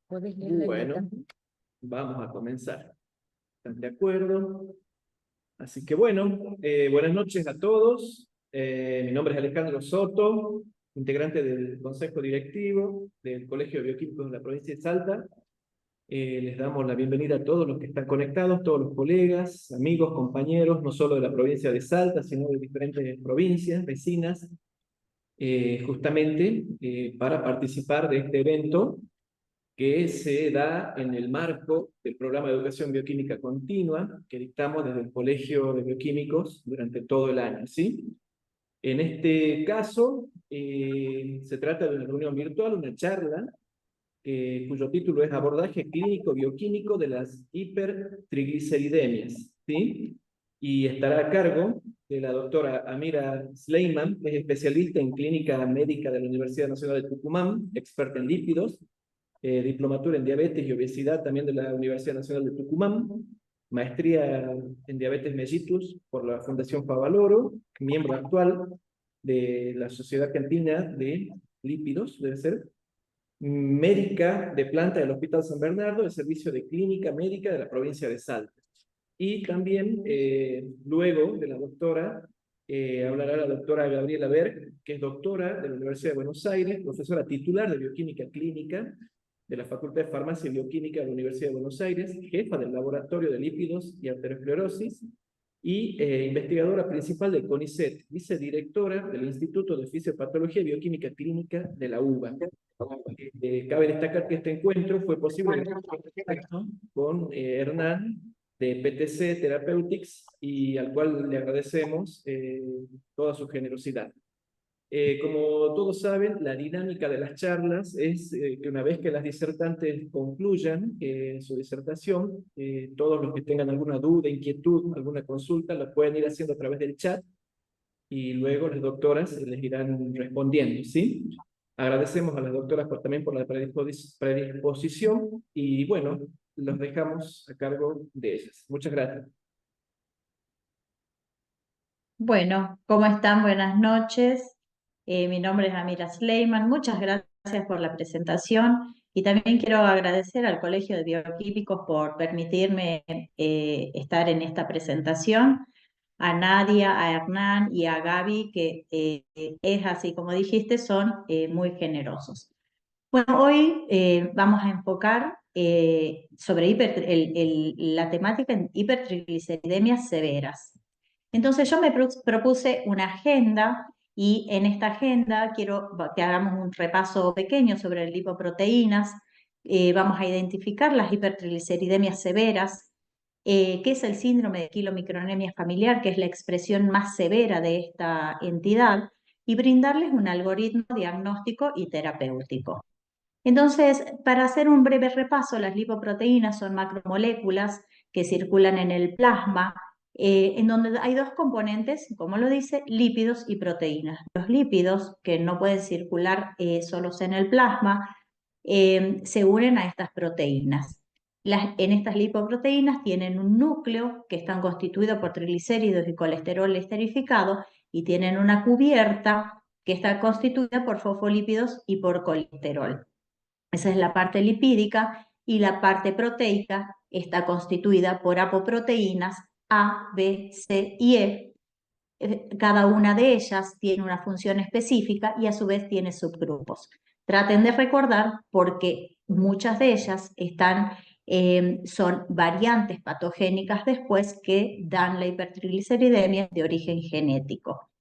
¿Puedes leer la Bueno, invitación? vamos a comenzar. ¿Están de acuerdo? Así que bueno, buenas noches a todos. Mi nombre es Alejandro Soto, integrante del Consejo Directivo del Colegio de Bioquímicos de la provincia de Salta. Les damos la bienvenida a todos los que están conectados, todos los colegas, amigos, compañeros, no solo de la provincia de Salta, sino de diferentes provincias vecinas, justamente para participar de este evento que se da en el marco del programa de educación bioquímica continua que dictamos desde el Colegio de Bioquímicos durante todo el año, ¿sí? En este caso, se trata de una reunión virtual, una charla, cuyo título es Abordaje Clínico Bioquímico de las Hipertrigliceridemias, ¿sí? Y estará a cargo de la doctora Amira Sleiman, que es especialista en clínica médica de la Universidad Nacional de Tucumán, experta en lípidos, diplomatura en diabetes y obesidad también de la Universidad Nacional de Tucumán, maestría en diabetes mellitus por la Fundación Favaloro, miembro actual de la Sociedad Argentina de Lípidos, debe ser, médica de planta del Hospital San Bernardo, del Servicio de Clínica Médica de la provincia de Salta. Y también, luego de la doctora, hablará la doctora Gabriela Berg, que es doctora de la Universidad de Buenos Aires, profesora titular de Bioquímica Clínica de la Facultad de Farmacia y Bioquímica de la Universidad de Buenos Aires, jefa del Laboratorio de Lípidos y Arteriosclerosis, y investigadora principal del CONICET, vicedirectora del Instituto de Fisiopatología y Bioquímica Clínica de la UBA. Cabe destacar que este encuentro fue posible con Hernán de PTC Therapeutics y al cual le agradecemos toda su generosidad. Como todos saben, la dinámica de las charlas es que una vez que las disertantes concluyan su disertación, todos los que tengan alguna duda, inquietud, alguna consulta, la pueden ir haciendo a través del chat y luego las doctoras les irán respondiendo, ¿sí? Agradecemos a las doctoras también por la predisposición y bueno, los dejamos a cargo de ellas. Muchas gracias. Bueno, ¿cómo están? Buenas noches. Mi nombre es Amira Sleiman. Muchas gracias por la presentación y también quiero agradecer al Colegio de Bioquímicos por permitirme estar en esta presentación, a Nadia, a Hernán y a Gaby, que es así como dijiste, son muy generosos. Bueno, hoy vamos a enfocar sobre la temática en hipertrigliceridemias severas. Entonces yo me propuse una agenda y en esta agenda quiero que hagamos un repaso pequeño sobre lipoproteínas. Vamos a identificar las hipertrigliceridemias severas, qué es el síndrome de quilomicronemia familiar, que es la expresión más severa de esta entidad, y brindarles un algoritmo diagnóstico y terapéutico. Entonces, para hacer un breve repaso, las lipoproteínas son macromoléculas que circulan en el plasma, en donde hay dos componentes, como lo dice, lípidos y proteínas. Los lípidos, que no pueden circular solos en el plasma, se unen a estas proteínas. En estas lipoproteínas tienen un núcleo que están constituidos por triglicéridos y colesterol esterificado y tienen una cubierta que está constituida por fosfolípidos y por colesterol. Esa es la parte lipídica y la parte proteica está constituida por apoproteínas A, B, C y E. Cada una de ellas tiene una función específica y a su vez tiene subgrupos. Traten de recordar porque muchas de ellas son variantes patogénicas después que dan la hipertrigliceridemia de origen genético.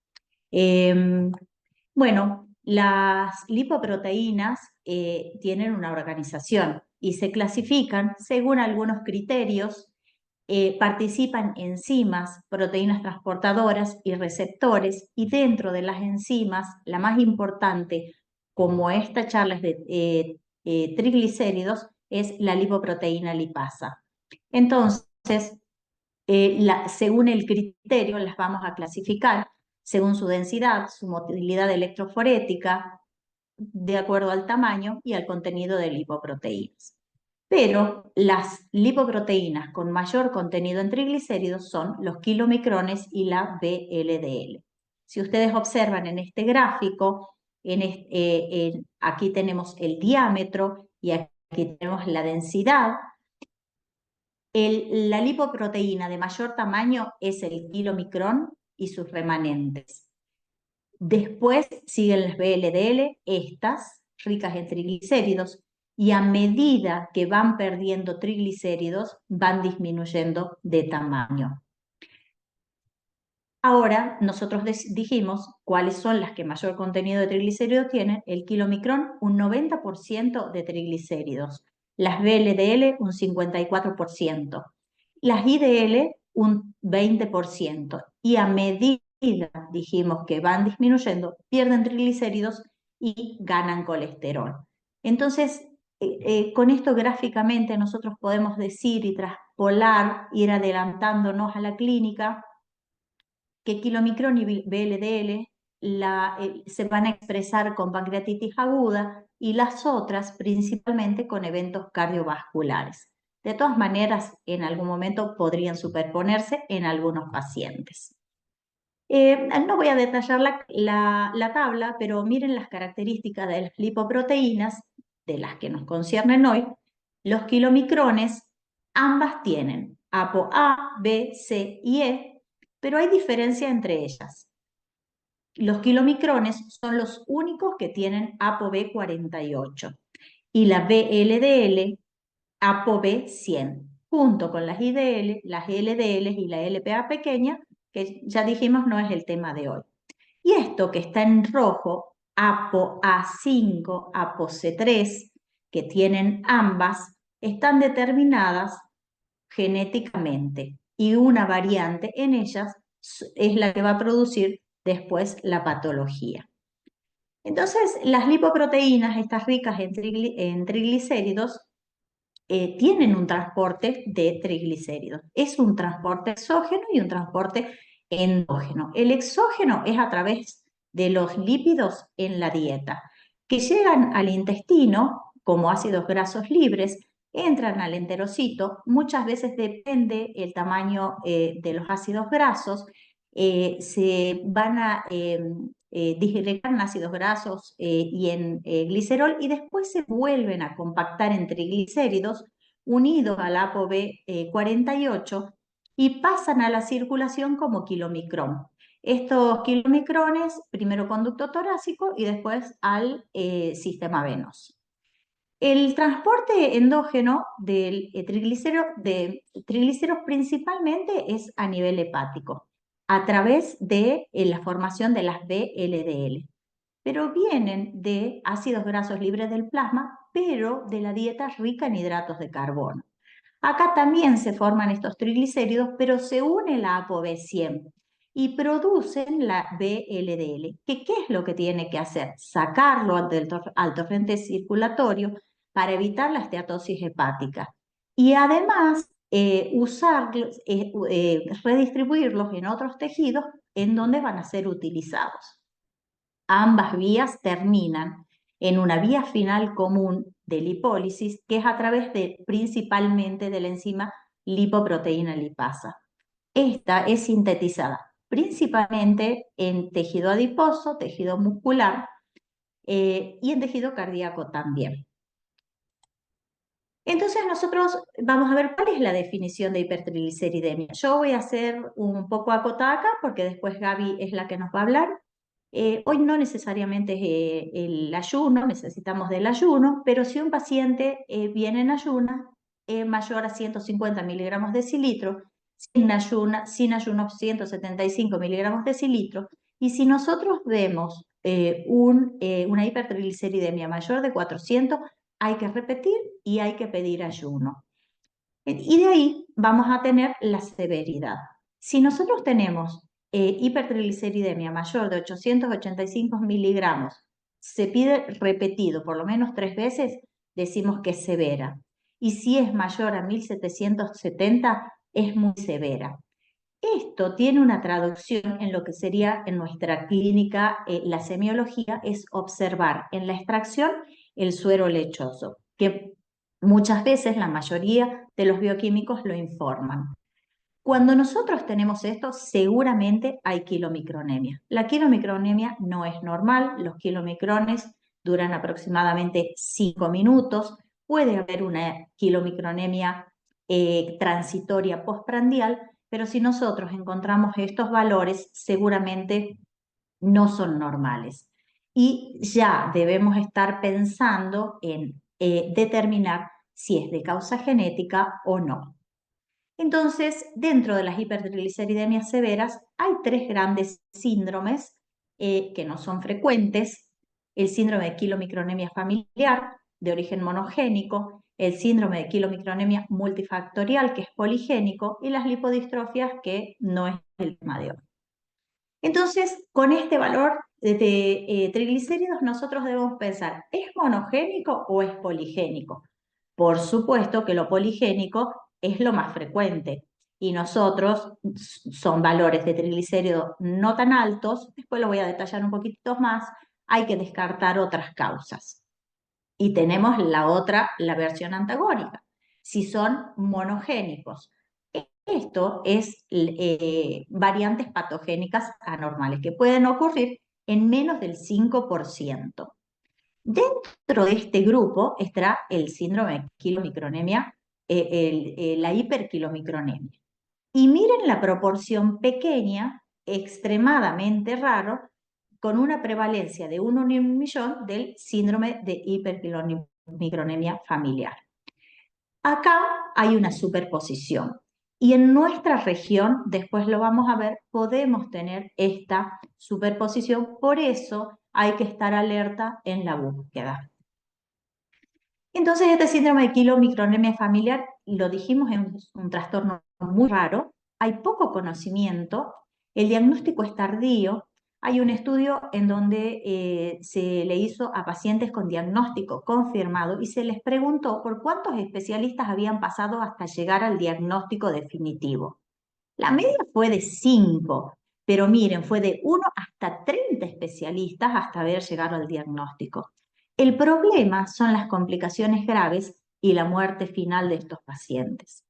Bueno, las lipoproteínas tienen una organización y se clasifican según algunos criterios. Participan enzimas, proteínas transportadoras y receptores, y dentro de las enzimas, la más importante, como esta charla es de triglicéridos, es la lipoproteína lipasa. Entonces, según el criterio, las vamos a clasificar según su densidad, su motilidad electroforética, de acuerdo al tamaño y al contenido de lipoproteínas. Pero las lipoproteínas con mayor contenido en triglicéridos son los kilomicrones y la VLDL. Si ustedes observan en este gráfico, aquí tenemos el diámetro y aquí aquí tenemos la densidad. La lipoproteína de mayor tamaño es el kilomicrón y sus remanentes. Después siguen las VLDL, estas ricas en triglicéridos, y a medida que van perdiendo triglicéridos, van disminuyendo de tamaño. Ahora nosotros dijimos cuáles son las que mayor contenido de triglicéridos tienen. El kilomicrón, un 90% de triglicéridos. Las VLDL, un 54%. Las IDL, un 20%. Y a medida, dijimos, que van disminuyendo, pierden triglicéridos y ganan colesterol. Entonces, con esto gráficamente nosotros podemos decir y traspolar, ir adelantándonos a la clínica, que kilomicrón y VLDL se van a expresar con pancreatitis aguda y las otras principalmente con eventos cardiovasculares. De todas maneras, en algún momento podrían superponerse en algunos pacientes. No voy a detallar la tabla, pero miren las características de las lipoproteínas, de las que nos conciernen hoy. Los kilomicrones, ambas tienen ApoA, B, C y E, pero hay diferencia entre ellas. Los kilomicrones son los únicos que tienen ApoB48 y la VLDL ApoB100, junto con las IDL, las LDL y la LPA pequeña, que ya dijimos no es el tema de hoy. Y esto que está en rojo, ApoA5, ApoC3, que tienen ambas, están determinadas genéticamente y una variante en ellas es la que va a producir después la patología. Entonces, las lipoproteínas, estas ricas en triglicéridos, tienen un transporte de triglicéridos. Es un transporte exógeno y un transporte endógeno. El exógeno es a través de los lípidos en la dieta, que llegan al intestino como ácidos grasos libres, entran al enterocito, muchas veces depende el tamaño de los ácidos grasos, se van a disgregar en ácidos grasos y en glicerol y después se vuelven a compactar en triglicéridos unidos al ApoB48 y pasan a la circulación como kilomicrón. Estos kilomicrones, primero conducto torácico y después al sistema venoso. El transporte endógeno del triglicéridos principalmente es a nivel hepático, a través de la formación de las VLDL, pero vienen de ácidos grasos libres del plasma, pero de la dieta rica en hidratos de carbono. Acá también se forman estos triglicéridos, pero se une la ApoB100 y producen la VLDL. ¿Qué es lo que tiene que hacer? Sacarlo al torrente circulatorio para evitar la esteatosis hepática. Y además, usarlos, redistribuirlos en otros tejidos en donde van a ser utilizados. Ambas vías terminan en una vía final común de lipólisis, que es a través principalmente de la enzima lipoproteína lipasa. Esta es sintetizada principalmente en tejido adiposo, tejido muscular y en tejido cardíaco también. Entonces nosotros vamos a ver cuál es la definición de hipertrigliceridemia. Yo voy a hacer un poco acotada acá porque después Gaby es la que nos va a hablar. Hoy no necesariamente es el ayuno, necesitamos del ayuno, pero si un paciente viene en ayuna mayor a 150 miligramos de cilitro, sin ayuno 175 miligramos de cilitro, y si nosotros vemos una hipertrigliceridemia mayor de 400, hay que repetir y hay que pedir ayuno. Y de ahí vamos a tener la severidad. Si nosotros tenemos hipertrigliceridemia mayor de 885 miligramos, se pide repetido por lo menos 3 veces, decimos que es severa. Y si es mayor a 1770, es muy severa. Esto tiene una traducción en lo que sería en nuestra clínica, la semiología, es observar en la extracción el suero lechoso, que muchas veces la mayoría de los bioquímicos lo informan. Cuando nosotros tenemos esto, seguramente hay kilomicronemia. La kilomicronemia no es normal, los kilomicrones duran aproximadamente 5 minutos. puede haber una kilomicronemia transitoria postprandial, pero si nosotros encontramos estos valores, seguramente no son normales. Y ya debemos estar pensando en determinar si es de causa genética o no. Entonces, dentro de las hipertrigliceridemias severas hay tres grandes síndromes que no son frecuentes: el síndrome de kilomicronemia familiar, de origen monogénico; el síndrome de kilomicronemia multifactorial, que es poligénico; y las lipodistrofias, que no es el tema de hoy. Entonces, con este valor de triglicéridos, nosotros debemos pensar, ¿es monogénico o es poligénico? Por supuesto que lo poligénico es lo más frecuente, y nosotros son valores de triglicéridos no tan altos. Después lo voy a detallar un poquito más. Hay que descartar otras causas. Y tenemos la versión antagónica, si son monogénicos. Esto es variantes patogénicas anormales que pueden ocurrir en menos del 5%. Dentro de este grupo estará el síndrome de kilomicronemia, la hiperkilomicronemia. Y miren la proporción pequeña, extremadamente raro, con una prevalencia de 1 en 1.000.000 del síndrome de hiperkilomicronemia familiar. Acá hay una superposición, y en nuestra región, después lo vamos a ver, podemos tener esta superposición. Por eso hay que estar alerta en la búsqueda. Entonces, este síndrome de kilomicronemia familiar, lo dijimos, es un trastorno muy raro. Hay poco conocimiento, el diagnóstico es tardío. Hay un estudio en donde se le hizo a pacientes con diagnóstico confirmado y se les preguntó por cuántos especialistas habían pasado hasta llegar al diagnóstico definitivo. La media fue de 5, pero miren, fue de 1 hasta 30 especialistas hasta haber llegado al diagnóstico. El problema son las complicaciones graves y la muerte final de estos pacientes.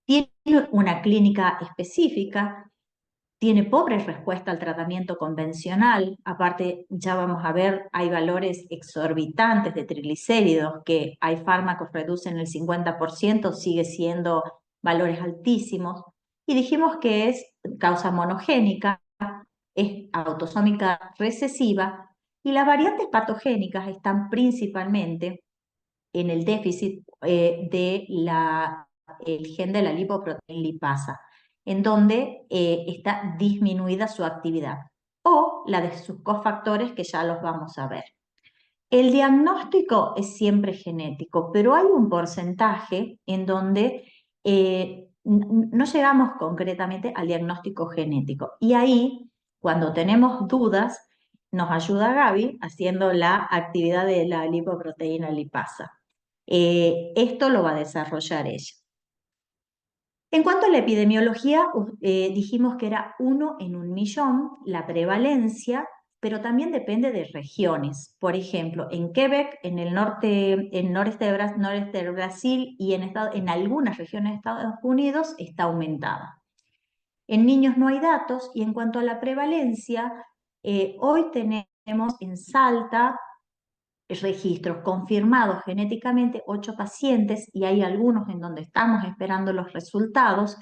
Tiene una clínica específica, tiene pobre respuesta al tratamiento convencional. Aparte, ya vamos a ver, hay valores exorbitantes de triglicéridos, que hay fármacos que reducen el 50%, sigue siendo valores altísimos. Y dijimos que es causa monogénica, es autosómica recesiva, y las variantes patogénicas están principalmente en el déficit el gen de la lipoproteína lipasa, en donde está disminuida su actividad, o la de sus cofactores, que ya los vamos a ver. El diagnóstico es siempre genético, pero hay un porcentaje en donde no llegamos concretamente al diagnóstico genético. Y ahí, cuando tenemos dudas, nos ayuda Gaby haciendo la actividad de la lipoproteína lipasa. Esto lo va a desarrollar ella. En cuanto a la epidemiología, dijimos que era 1 en 1.000.000 la prevalencia, pero también depende de regiones. Por ejemplo, en Quebec, en el noreste de Brasil, y en algunas regiones de Estados Unidos está aumentada. En niños no hay datos, y en cuanto a la prevalencia, hoy tenemos en Salta registros confirmados genéticamente 8 pacientes, y hay algunos en donde estamos esperando los resultados.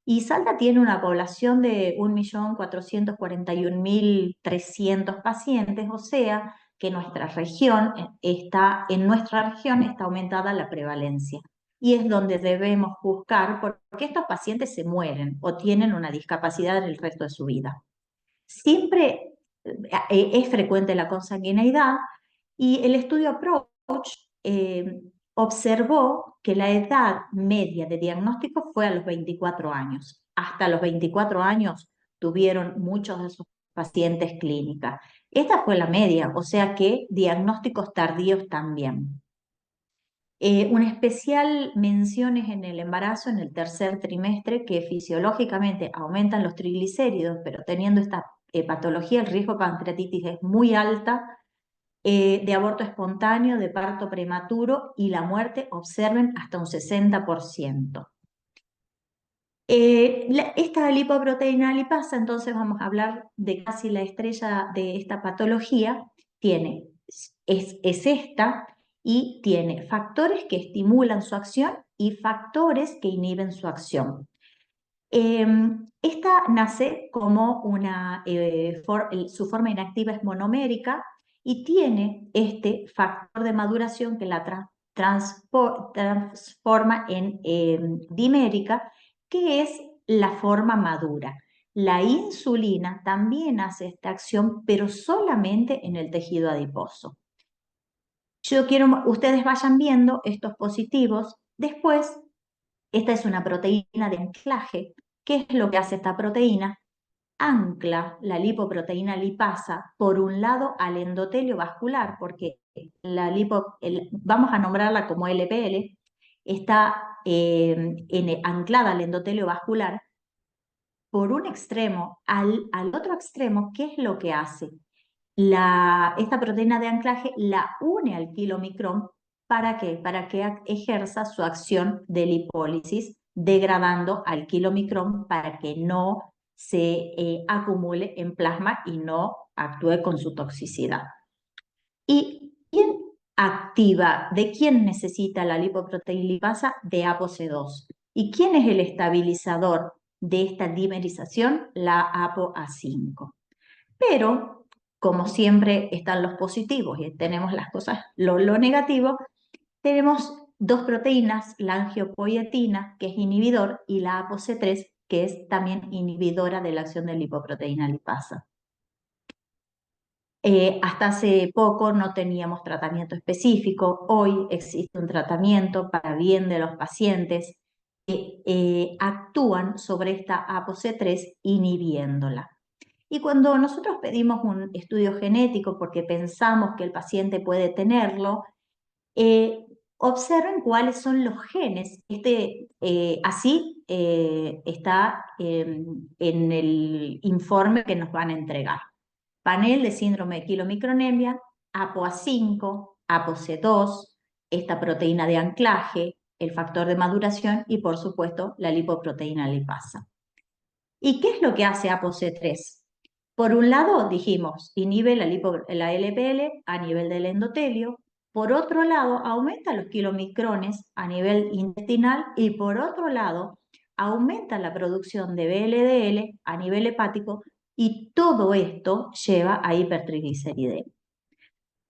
Y Salta tiene una población de 1.441.300 pacientes, o sea que en nuestra región está aumentada la prevalencia. Y es donde debemos buscar, porque estos pacientes se mueren o tienen una discapacidad en el resto de su vida. Siempre es frecuente la consanguineidad, y el estudio Approach observó que la edad media de diagnóstico fue a los 24 años. Hasta los 24 años tuvieron muchos de sus pacientes clínicas. Esta fue la media, o sea que diagnósticos tardíos también. Una especial mención es en el embarazo, en el tercer trimestre, que fisiológicamente aumentan los triglicéridos, pero teniendo esta patología, el riesgo de pancreatitis es muy alta, de aborto espontáneo, de parto prematuro, y la muerte, observen, hasta un 60%. Esta lipoproteína lipasa, entonces vamos a hablar de casi la estrella de esta patología, es esta, y tiene factores que estimulan su acción y factores que inhiben su acción. Esta nace como su forma inactiva es monomérica y tiene este factor de maduración que la transforma en dimérica, que es la forma madura. La insulina también hace esta acción, pero solamente en el tejido adiposo. Yo quiero, ustedes vayan viendo estos positivos. Después, esta es una proteína de anclaje. ¿Qué es lo que hace esta proteína? Ancla la lipoproteína lipasa por un lado al endotelio vascular, porque vamos a nombrarla como LPL, está anclada al endotelio vascular por un extremo al otro extremo. ¿Qué es lo que hace? Esta proteína de anclaje la une al kilomicrón. ¿Para qué? Para que ejerza su acción de lipólisis, degradando al kilomicrón para que no se acumule en plasma y no actúe con su toxicidad. ¿Y quién activa? ¿De quién necesita la lipoproteína lipasa? De ApoC2. ¿Y quién es el estabilizador de esta dimerización? La ApoA5. Pero, como siempre están los positivos y tenemos las cosas, lo negativo, tenemos dos proteínas, la angiopoietina, que es inhibidor, y la ApoC3, que es también inhibidora de la acción de lipoproteína lipasa. Hasta hace poco no teníamos tratamiento específico. Hoy existe un tratamiento para bien de los pacientes que actúan sobre esta ApoC3 inhibiéndola. Y cuando nosotros pedimos un estudio genético porque pensamos que el paciente puede tenerlo, observen cuáles son los genes. Así está en el informe que nos van a entregar. Panel de síndrome de quilomicronemia, ApoA5, ApoC2, esta proteína de anclaje, el factor de maduración y, por supuesto, la lipoproteína lipasa. ¿Y qué es lo que hace ApoC3? Por un lado, dijimos, inhibe la LPL a nivel del endotelio. Por otro lado, aumenta los kilomicrones a nivel intestinal y por otro lado, aumenta la producción de VLDL a nivel hepático y todo esto lleva a hipertrigliceridemia.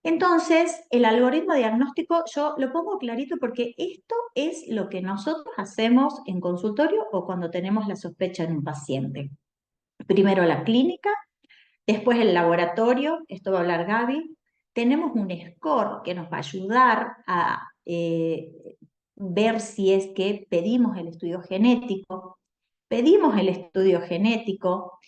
Entonces, el algoritmo diagnóstico yo lo pongo clarito porque esto es lo que nosotros hacemos en consultorio o cuando tenemos la sospecha en un paciente. Primero la clínica, después el laboratorio, esto va a hablar Gaby. Tenemos un score que nos va a ayudar a ver si es que pedimos el estudio genético. Pedimos el estudio genético,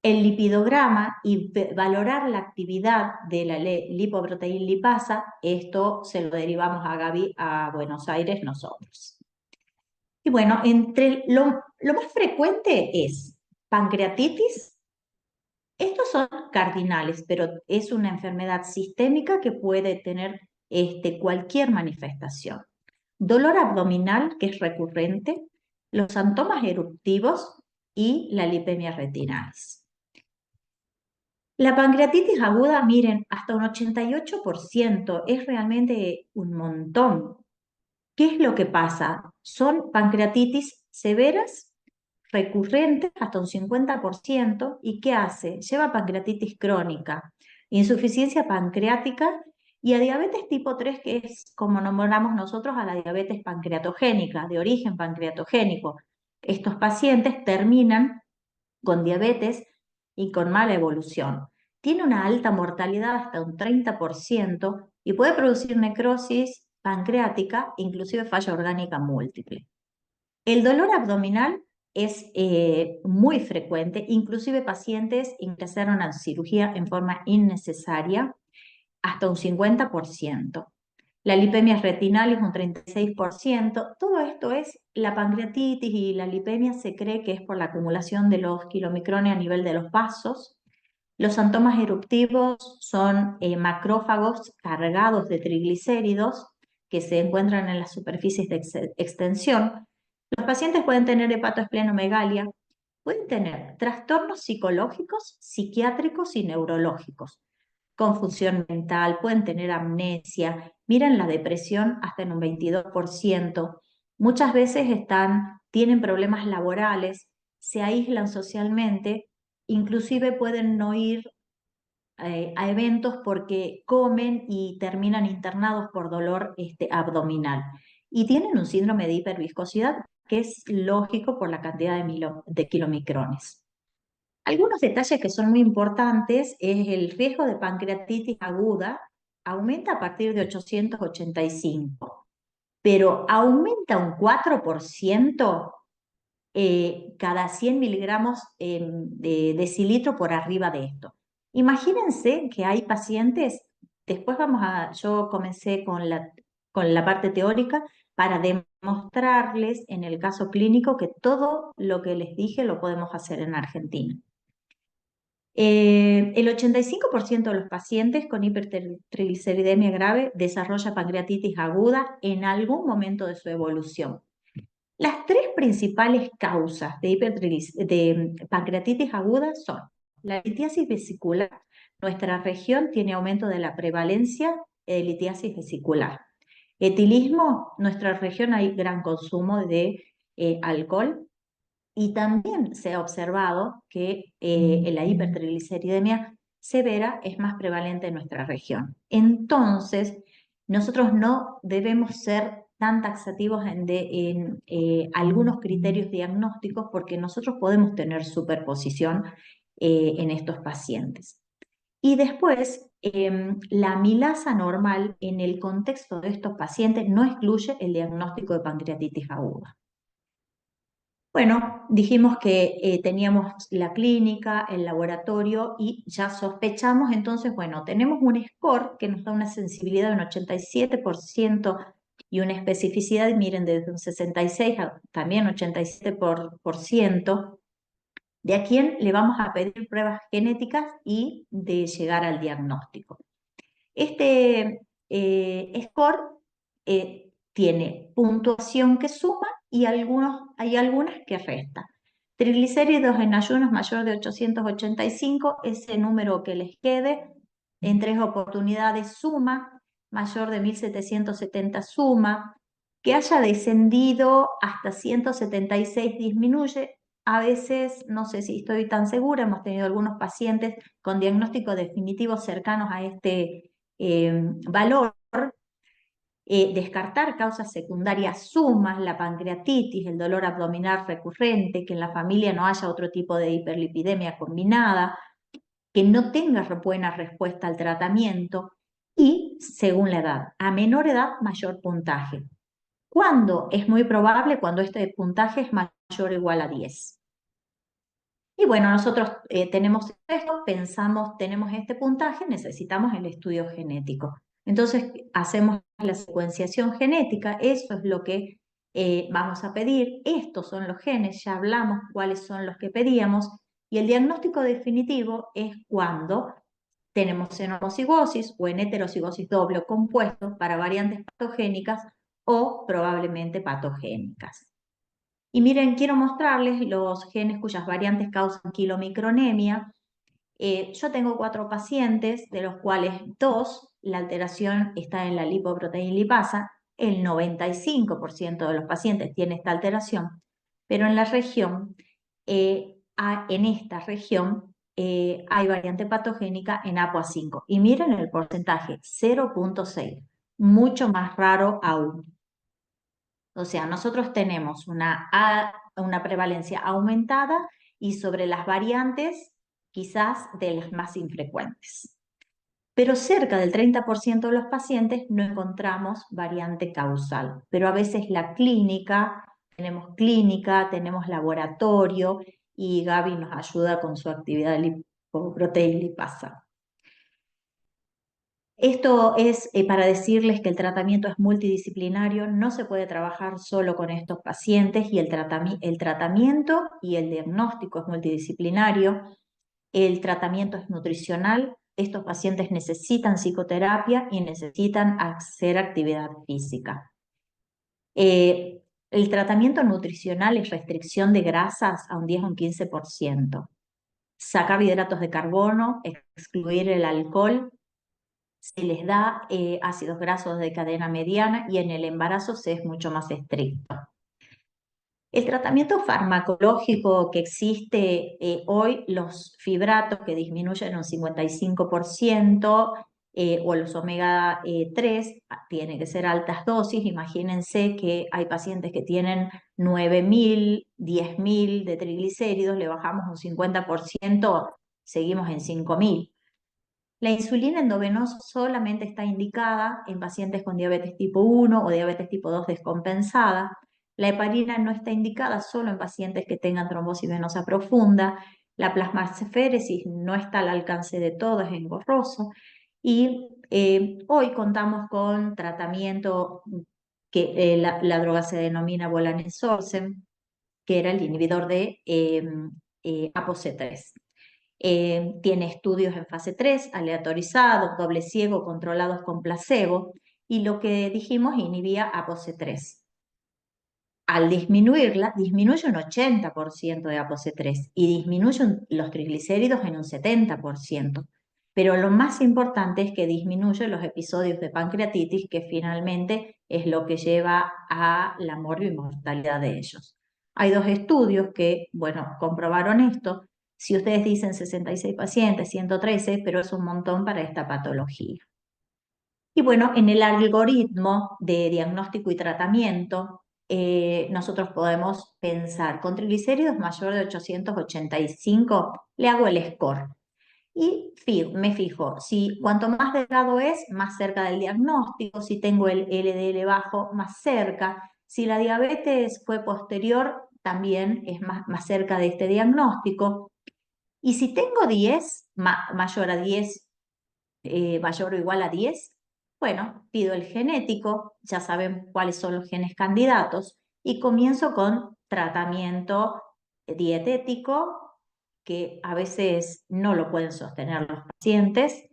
el lipidograma y valorar la actividad de la lipoproteína lipasa. Esto se lo derivamos a Gaby a Buenos Aires nosotros. Y bueno, entre lo más frecuente es pancreatitis. Estos son cardinales, pero es una enfermedad sistémica que puede tener cualquier manifestación. Dolor abdominal, que es recurrente, los síntomas eruptivos y la lipemia retinalis. La pancreatitis aguda, miren, hasta un 88%, es realmente un montón. ¿Qué es lo que pasa? Son pancreatitis severas, recurrentes, hasta un 50%. ¿Y qué hace? Lleva a pancreatitis crónica, insuficiencia pancreática y a diabetes tipo 3, que es como nombramos nosotros a la diabetes pancreatogénica, de origen pancreatogénico. Estos pacientes terminan con diabetes y con mala evolución. Tiene una alta mortalidad hasta un 30% y puede producir necrosis pancreática, inclusive falla orgánica múltiple. El dolor abdominal es muy frecuente, inclusive pacientes ingresaron a cirugía en forma innecesaria, hasta un 50%. La lipemia retinal es un 36%. Todo esto es la pancreatitis y la lipemia se cree que es por la acumulación de los kilomicrones a nivel de los vasos. Los síntomas eruptivos son macrófagos cargados de triglicéridos que se encuentran en las superficies de extensión. Los pacientes pueden tener hepatoesplenomegalia, pueden tener trastornos psicológicos, psiquiátricos y neurológicos. confusión mental, pueden tener amnesia, miran la depresión hasta en un 22%. Muchas veces tienen problemas laborales, se aíslan socialmente, inclusive pueden no ir a eventos porque comen y terminan internados por dolor abdominal. Y tienen un síndrome de hiperviscosidad que es lógico por la cantidad de kilomicrones. Algunos detalles que son muy importantes es el riesgo de pancreatitis aguda aumenta a partir de 885, pero aumenta un 4% cada 100 miligramos de decilitro por arriba de esto. Imagínense que hay pacientes, después yo comencé con la parte teórica para demostrarles en el caso clínico que todo lo que les dije lo podemos hacer en Argentina. El 85% de los pacientes con hipertrigliceridemia grave desarrolla pancreatitis aguda en algún momento de su evolución. Las tres principales causas de pancreatitis aguda son la litiasis vesicular. Nuestra región tiene aumento de la prevalencia de litiasis vesicular. Etilismo, nuestra región hay gran consumo de alcohol y también se ha observado que la hipertrigliceridemia severa es más prevalente en nuestra región. Entonces, nosotros no debemos ser tan taxativos en algunos criterios diagnósticos porque nosotros podemos tener superposición en estos pacientes. Y después, la amilasa normal en el contexto de estos pacientes no excluye el diagnóstico de pancreatitis aguda. Bueno, dijimos que teníamos la clínica, el laboratorio y ya sospechamos, entonces, bueno, tenemos un score que nos da una sensibilidad de un 87% y una especificidad, miren, desde un 66 a también 87%, de a quién le vamos a pedir pruebas genéticas y de llegar al diagnóstico. Este score tiene puntuación que suma y hay algunas que restan. Triglicéridos en ayunos mayor de 885, ese número que les quede, en 3 oportunidades suma, mayor de 1770 suma, que haya descendido hasta 176 disminuye. A veces, no sé si estoy tan segura, hemos tenido algunos pacientes con diagnósticos definitivos cercanos a este valor. Descartar causas secundarias sumas, la pancreatitis, el dolor abdominal recurrente, que en la familia no haya otro tipo de hiperlipidemia combinada, que no tenga buena respuesta al tratamiento y, según la edad, a menor edad, mayor puntaje. ¿Cuándo? Es muy probable cuando este puntaje es mayor o igual a 10. Y bueno, nosotros tenemos esto, pensamos, tenemos este puntaje, necesitamos el estudio genético. Entonces hacemos la secuenciación genética, eso es lo que vamos a pedir. Estos son los genes, ya hablamos cuáles son los que pedíamos. Y el diagnóstico definitivo es cuando tenemos en homocigosis o en heterocigosis doble o compuesto para variantes patogénicas o probablemente patogénicas. Y miren, quiero mostrarles los genes cuyas variantes causan kilomicronemia. Yo tengo 4 pacientes, de los cuales 2, la alteración está en la lipoproteína lipasa. El 95% de los pacientes tiene esta alteración, pero en la región, en esta región, hay variante patogénica en APOA5. Y miren el porcentaje, 0.6, mucho más raro aún. O sea, nosotros tenemos una prevalencia aumentada y sobre las variantes quizás de las más infrecuentes. Pero cerca del 30% de los pacientes no encontramos variante causal. Pero a veces tenemos laboratorio y Gaby nos ayuda con su actividad de lipoproteína lipasa. Esto es para decirles que el tratamiento es multidisciplinario, no se puede trabajar solo con estos pacientes y el tratamiento y el diagnóstico es multidisciplinario, el tratamiento es nutricional, estos pacientes necesitan psicoterapia y necesitan hacer actividad física. El tratamiento nutricional es restricción de grasas a un 10 o un 15%, sacar hidratos de carbono, excluir el alcohol, se les da ácidos grasos de cadena mediana y en el embarazo se es mucho más estricto. El tratamiento farmacológico que existe hoy, los fibratos que disminuyen un 55%, o los omega 3, tiene que ser altas dosis. Imagínense que hay pacientes que tienen 9.000, 10.000 de triglicéridos, le bajamos un 50%, seguimos en 5.000. La insulina endovenosa solamente está indicada en pacientes con diabetes tipo 1 o diabetes tipo 2 descompensada. La heparina no está indicada solo en pacientes que tengan trombosis venosa profunda. La plasmaféresis no está al alcance de todos, es engorroso. Y hoy contamos con tratamiento que la droga se denomina volanesorsen, que era el inhibidor de ApoC3. Tiene estudios en fase 3, aleatorizados, doble ciego, controlados con placebo, y lo que dijimos inhibía ApoC3. Al disminuirla, disminuye un 80% de ApoC3 y disminuye los triglicéridos en un 70%. Pero lo más importante es que disminuye los episodios de pancreatitis, que finalmente es lo que lleva a la mortalidad de ellos. Hay dos estudios que, bueno, comprobaron esto. Si ustedes dicen 66 pacientes, 113, pero es un montón para esta patología. Y bueno, en el algoritmo de diagnóstico y tratamiento, nosotros podemos pensar, con triglicéridos mayor de 885, le hago el score. Y me fijo, si cuanto más delgado es, más cerca del diagnóstico; si tengo el LDL bajo, más cerca; si la diabetes fue posterior, también es más cerca de este diagnóstico. Y si tengo 10, mayor a 10, mayor o igual a 10, bueno, pido el genético, ya saben cuáles son los genes candidatos, y comienzo con tratamiento dietético, que a veces no lo pueden sostener los pacientes.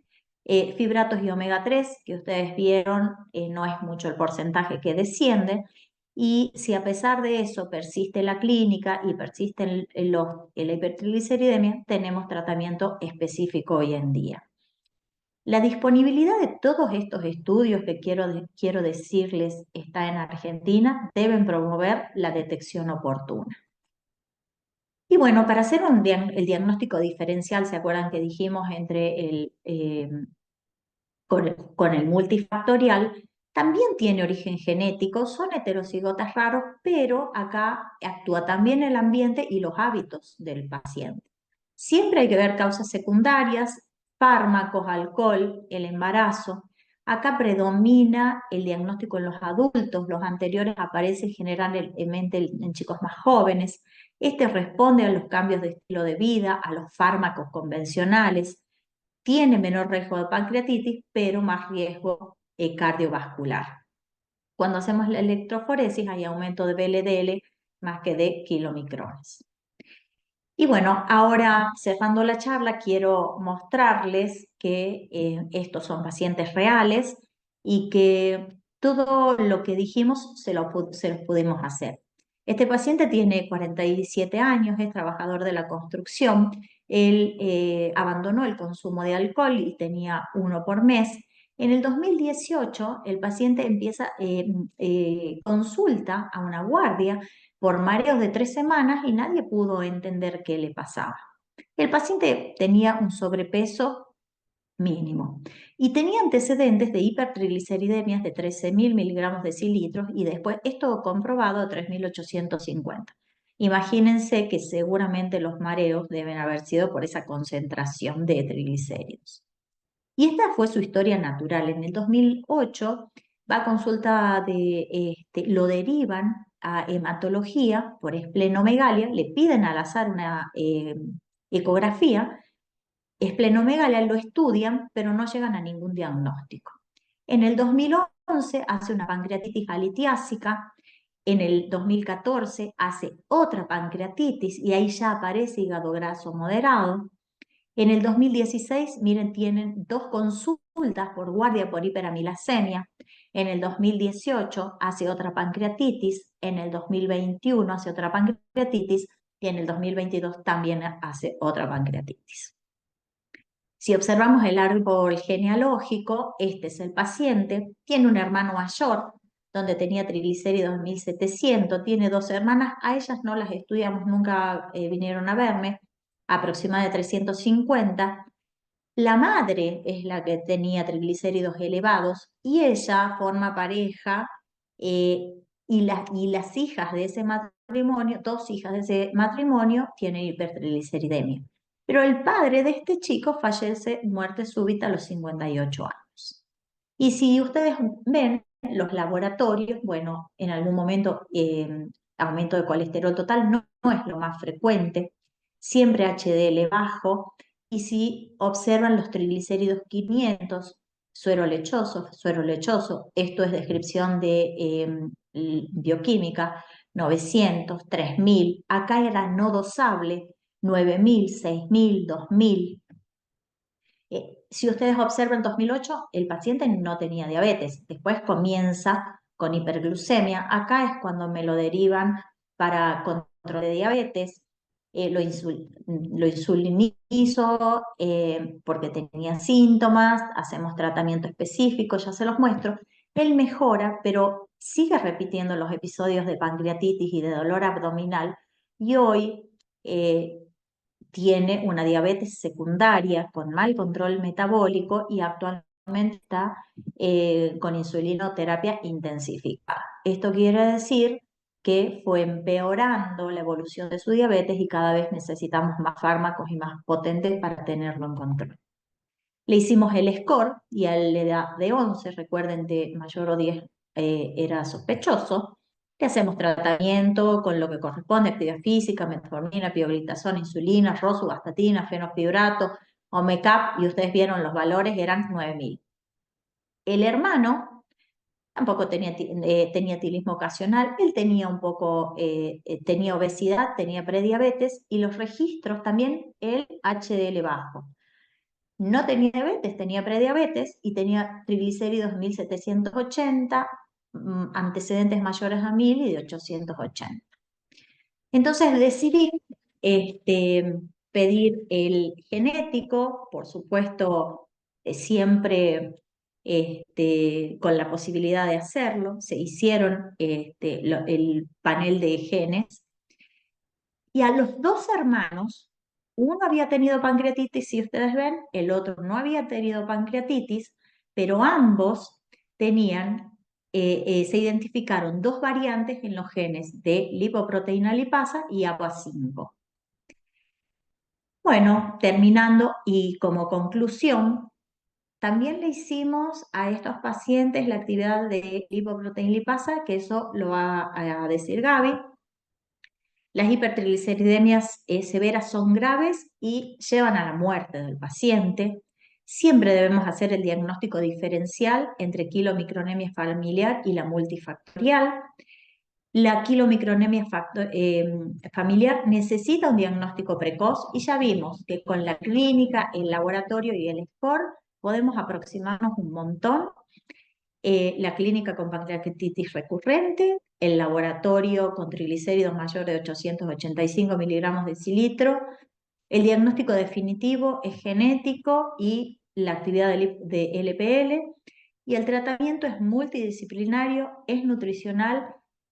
Fibratos y omega 3, que ustedes vieron, no es mucho el porcentaje que desciende. Y si a pesar de eso persiste la clínica y persiste la hipertrigliceridemia, tenemos tratamiento específico hoy en día. La disponibilidad de todos estos estudios que quiero decirles está en Argentina, deben promover la detección oportuna. Y bueno, para hacer el diagnóstico diferencial, ¿se acuerdan que dijimos con el multifactorial? También tiene origen genético, son heterocigotas raros, pero acá actúa también el ambiente y los hábitos del paciente. Siempre hay que ver causas secundarias, fármacos, alcohol, el embarazo. Acá predomina el diagnóstico en los adultos, los anteriores aparecen generalmente en chicos más jóvenes. Este responde a los cambios de estilo de vida, a los fármacos convencionales, tiene menor riesgo de pancreatitis, pero más riesgo cardiovascular. Cuando hacemos la electroforesis hay aumento de VLDL más que de kilomicrones. Y bueno, ahora cerrando la charla, quiero mostrarles que estos son pacientes reales y que todo lo que dijimos se los pudimos hacer. Este paciente tiene 47 años, es trabajador de la construcción. Él abandonó el consumo de alcohol y tenía uno por mes. En el 2018, el paciente consulta a una guardia por mareos de 3 semanas y nadie pudo entender qué le pasaba. El paciente tenía un sobrepeso mínimo y tenía antecedentes de hipertrigliceridemias de 13.000 miligramos de decilitros y después esto comprobado a 3.850. Imagínense que seguramente los mareos deben haber sido por esa concentración de triglicéridos. Y esta fue su historia natural. En el 2008 va a consulta lo derivan a hematología por esplenomegalia, le piden al azar una ecografía, esplenomegalia, lo estudian, pero no llegan a ningún diagnóstico. En el 2011 hace una pancreatitis alitiásica, en el 2014 hace otra pancreatitis y ahí ya aparece hígado graso moderado. En el 2016, miren, tienen 2 consultas por guardia por hiperamilasemia. En el 2018 hace otra pancreatitis, en el 2021 hace otra pancreatitis y en el 2022 también hace otra pancreatitis. Si observamos el árbol genealógico, este es el paciente, tiene un hermano mayor, donde tenía triglicéridos 1700, tiene dos hermanas, a ellas no las estudiamos, nunca vinieron a verme, aproximadamente 350. La madre es la que tenía triglicéridos elevados y ella forma pareja eh, y las hijas de ese matrimonio, dos hijas de ese matrimonio, tienen hipertrigliceridemia. Pero el padre de este chico fallece muerte súbita a los 58 años. Y si ustedes ven los laboratorios, bueno, en algún momento aumento de colesterol total no es lo más frecuente, siempre HDL bajo, y si observan los triglicéridos 500, suero lechoso, esto es descripción de bioquímica, 900, 3000, acá era no dosable, 9000, 6000, 2000. Si ustedes observan 2008, el paciente no tenía diabetes, después comienza con hiperglucemia. Acá es cuando me lo derivan para control de diabetes, lo insulinizo porque tenía síntomas, hacemos tratamiento específico, ya se los muestro. Él mejora, pero sigue repitiendo los episodios de pancreatitis y de dolor abdominal y hoy tiene una diabetes secundaria con mal control metabólico y actualmente está con insulinoterapia intensificada. Esto quiere decir que fue empeorando la evolución de su diabetes y cada vez necesitamos más fármacos y más potentes para tenerlo en control. Le hicimos el score y a la edad de 11, recuerden, de mayor o 10 era sospechoso. Le hacemos tratamiento con lo que corresponde, actividad física, metformina, pioglitazona, insulina, rosuvastatina, fenofibrato, omecap, y ustedes vieron los valores, eran 9000. El hermano tampoco tenía tilismo ocasional, él tenía un poco, tenía obesidad, tenía prediabetes y los registros también el HDL bajo. No tenía diabetes, tenía prediabetes y tenía triglicéridos 1780, antecedentes mayores a 1000 y de 880. Entonces decidí pedir el genético, por supuesto, siempre con la posibilidad de hacerlo. Se hicieron el panel de genes y a los dos hermanos, uno había tenido pancreatitis, si ustedes ven, el otro no había tenido pancreatitis, pero ambos tenían, se identificaron dos variantes en los genes de lipoproteína lipasa y APA5. Bueno, terminando y como conclusión, también le hicimos a estos pacientes la actividad de lipoproteína lipasa, que eso lo va a decir Gaby. Las hipertrigliceridemias severas son graves y llevan a la muerte del paciente. Siempre debemos hacer el diagnóstico diferencial entre quilomicronemia familiar y la multifactorial. La quilomicronemia familiar necesita un diagnóstico precoz y ya vimos que con la clínica, el laboratorio y el score podemos aproximarnos un montón. La clínica con pancreatitis recurrente, el laboratorio con triglicéridos mayores de 885 miligramos de decilitro. El diagnóstico definitivo es genético y la actividad de LPL. Y el tratamiento es multidisciplinario, es nutricional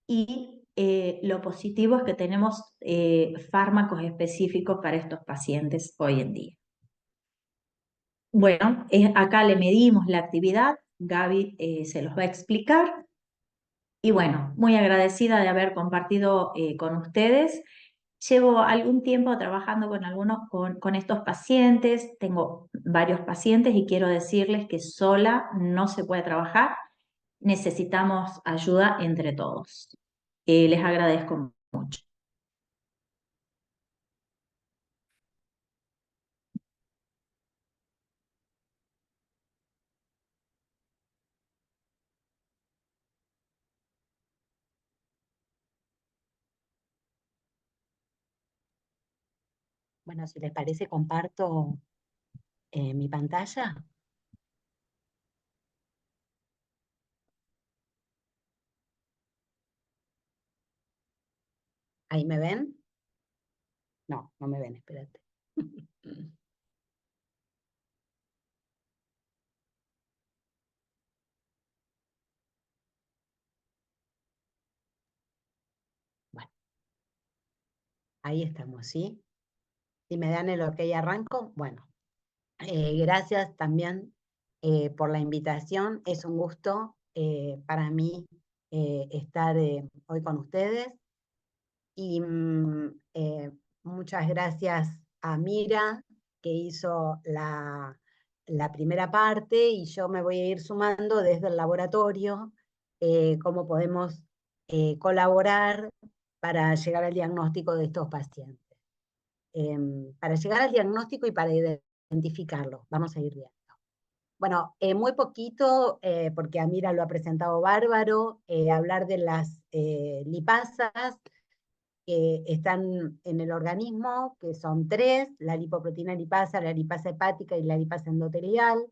y lo positivo es que tenemos fármacos específicos para estos pacientes hoy en día. Bueno, acá le medimos la actividad, Gaby se los va a explicar. Y bueno, muy agradecida de haber compartido con ustedes. Llevo algún tiempo trabajando con estos pacientes, tengo varios pacientes y quiero decirles que sola no se puede trabajar, necesitamos ayuda entre todos. Les agradezco mucho. Bueno, si les parece, comparto mi pantalla. ¿Ahí me ven? No, no me ven, espérate. Ahí estamos, ¿sí? Si me dan el ok, arranco. Bueno, gracias también por la invitación. Es un gusto para mí estar hoy con ustedes. Y muchas gracias a Mira, que hizo la primera parte, y yo me voy a ir sumando desde el laboratorio cómo podemos colaborar para llegar al diagnóstico de estos pacientes. Para llegar al diagnóstico y para identificarlos, vamos a ir viendo. Bueno, muy poquito, porque Amira lo ha presentado bárbaro, hablar de las lipasas que están en el organismo, que son 3, la lipoproteína lipasa, la lipasa hepática y la lipasa endotelial.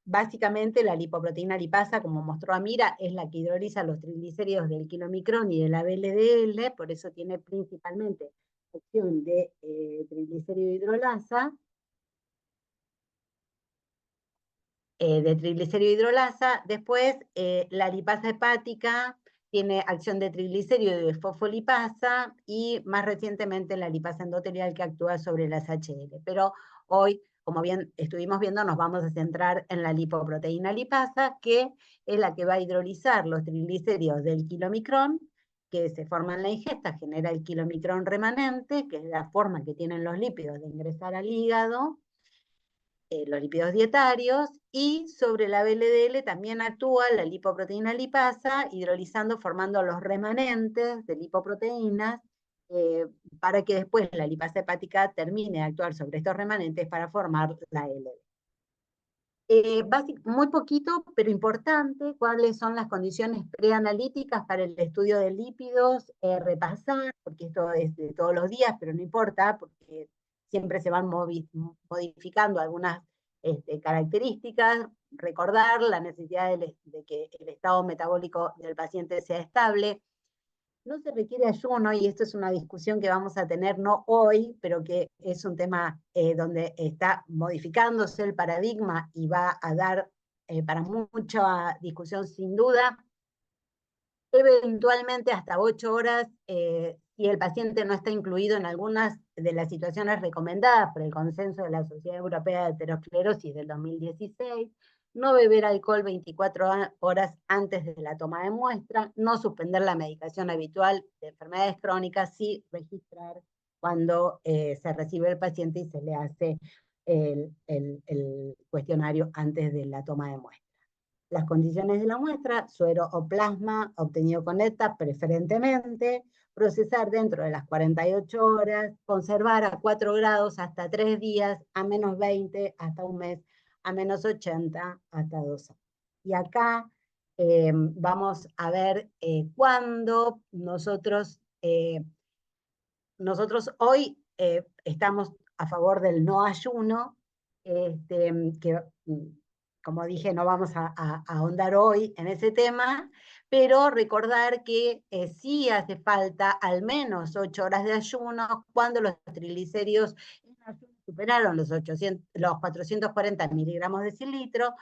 Básicamente la lipoproteína lipasa, como mostró Amira, es la que hidroliza los triglicéridos del kilomicrón y de la VLDL, por eso tiene principalmente acción de triglicérido hidrolasa, Después, la lipasa hepática tiene acción de triglicérido y de fosfolipasa, y más recientemente la lipasa endotelial, que actúa sobre las HL. Pero hoy, como bien estuvimos viendo, nos vamos a centrar en la lipoproteína lipasa, que es la que va a hidrolizar los triglicéridos del kilomicrón, que se forma en la ingesta, genera el kilomicrón remanente, que es la forma que tienen los lípidos de ingresar al hígado, los lípidos dietarios, y sobre la VLDL también actúa la lipoproteína lipasa, hidrolizando, formando los remanentes de lipoproteínas, para que después la lipasa hepática termine de actuar sobre estos remanentes para formar la LDL. Muy poquito, pero importante, cuáles son las condiciones preanalíticas para el estudio de lípidos, repasar, porque esto es de todos los días, pero no importa, porque siempre se van modificando algunas características. Recordar la necesidad de que el estado metabólico del paciente sea estable. No se requiere ayuno, y esto es una discusión que vamos a tener no hoy, pero que es un tema donde está modificándose el paradigma y va a dar para mucha discusión sin duda. Eventualmente hasta 8 horas, si el paciente no está incluido en algunas de las situaciones recomendadas por el consenso de la Sociedad Europea de Aterosclerosis del 2016, no beber alcohol 24 horas antes de la toma de muestra, no suspender la medicación habitual de enfermedades crónicas, sí registrar cuando se recibe el paciente y se le hace el cuestionario antes de la toma de muestra. Las condiciones de la muestra: suero o plasma obtenido con ETA preferentemente, procesar dentro de las 48 horas, conservar a 4 grados hasta 3 días, a menos 20 hasta un mes, a menos 80 hasta 2 años. Y acá vamos a ver cuándo nosotros hoy estamos a favor del no ayuno, que como dije, no vamos a ahondar hoy en ese tema, pero recordar que sí hace falta al menos 8 horas de ayuno cuando los triglicéridos superaron los 440 miligramos de cilitro,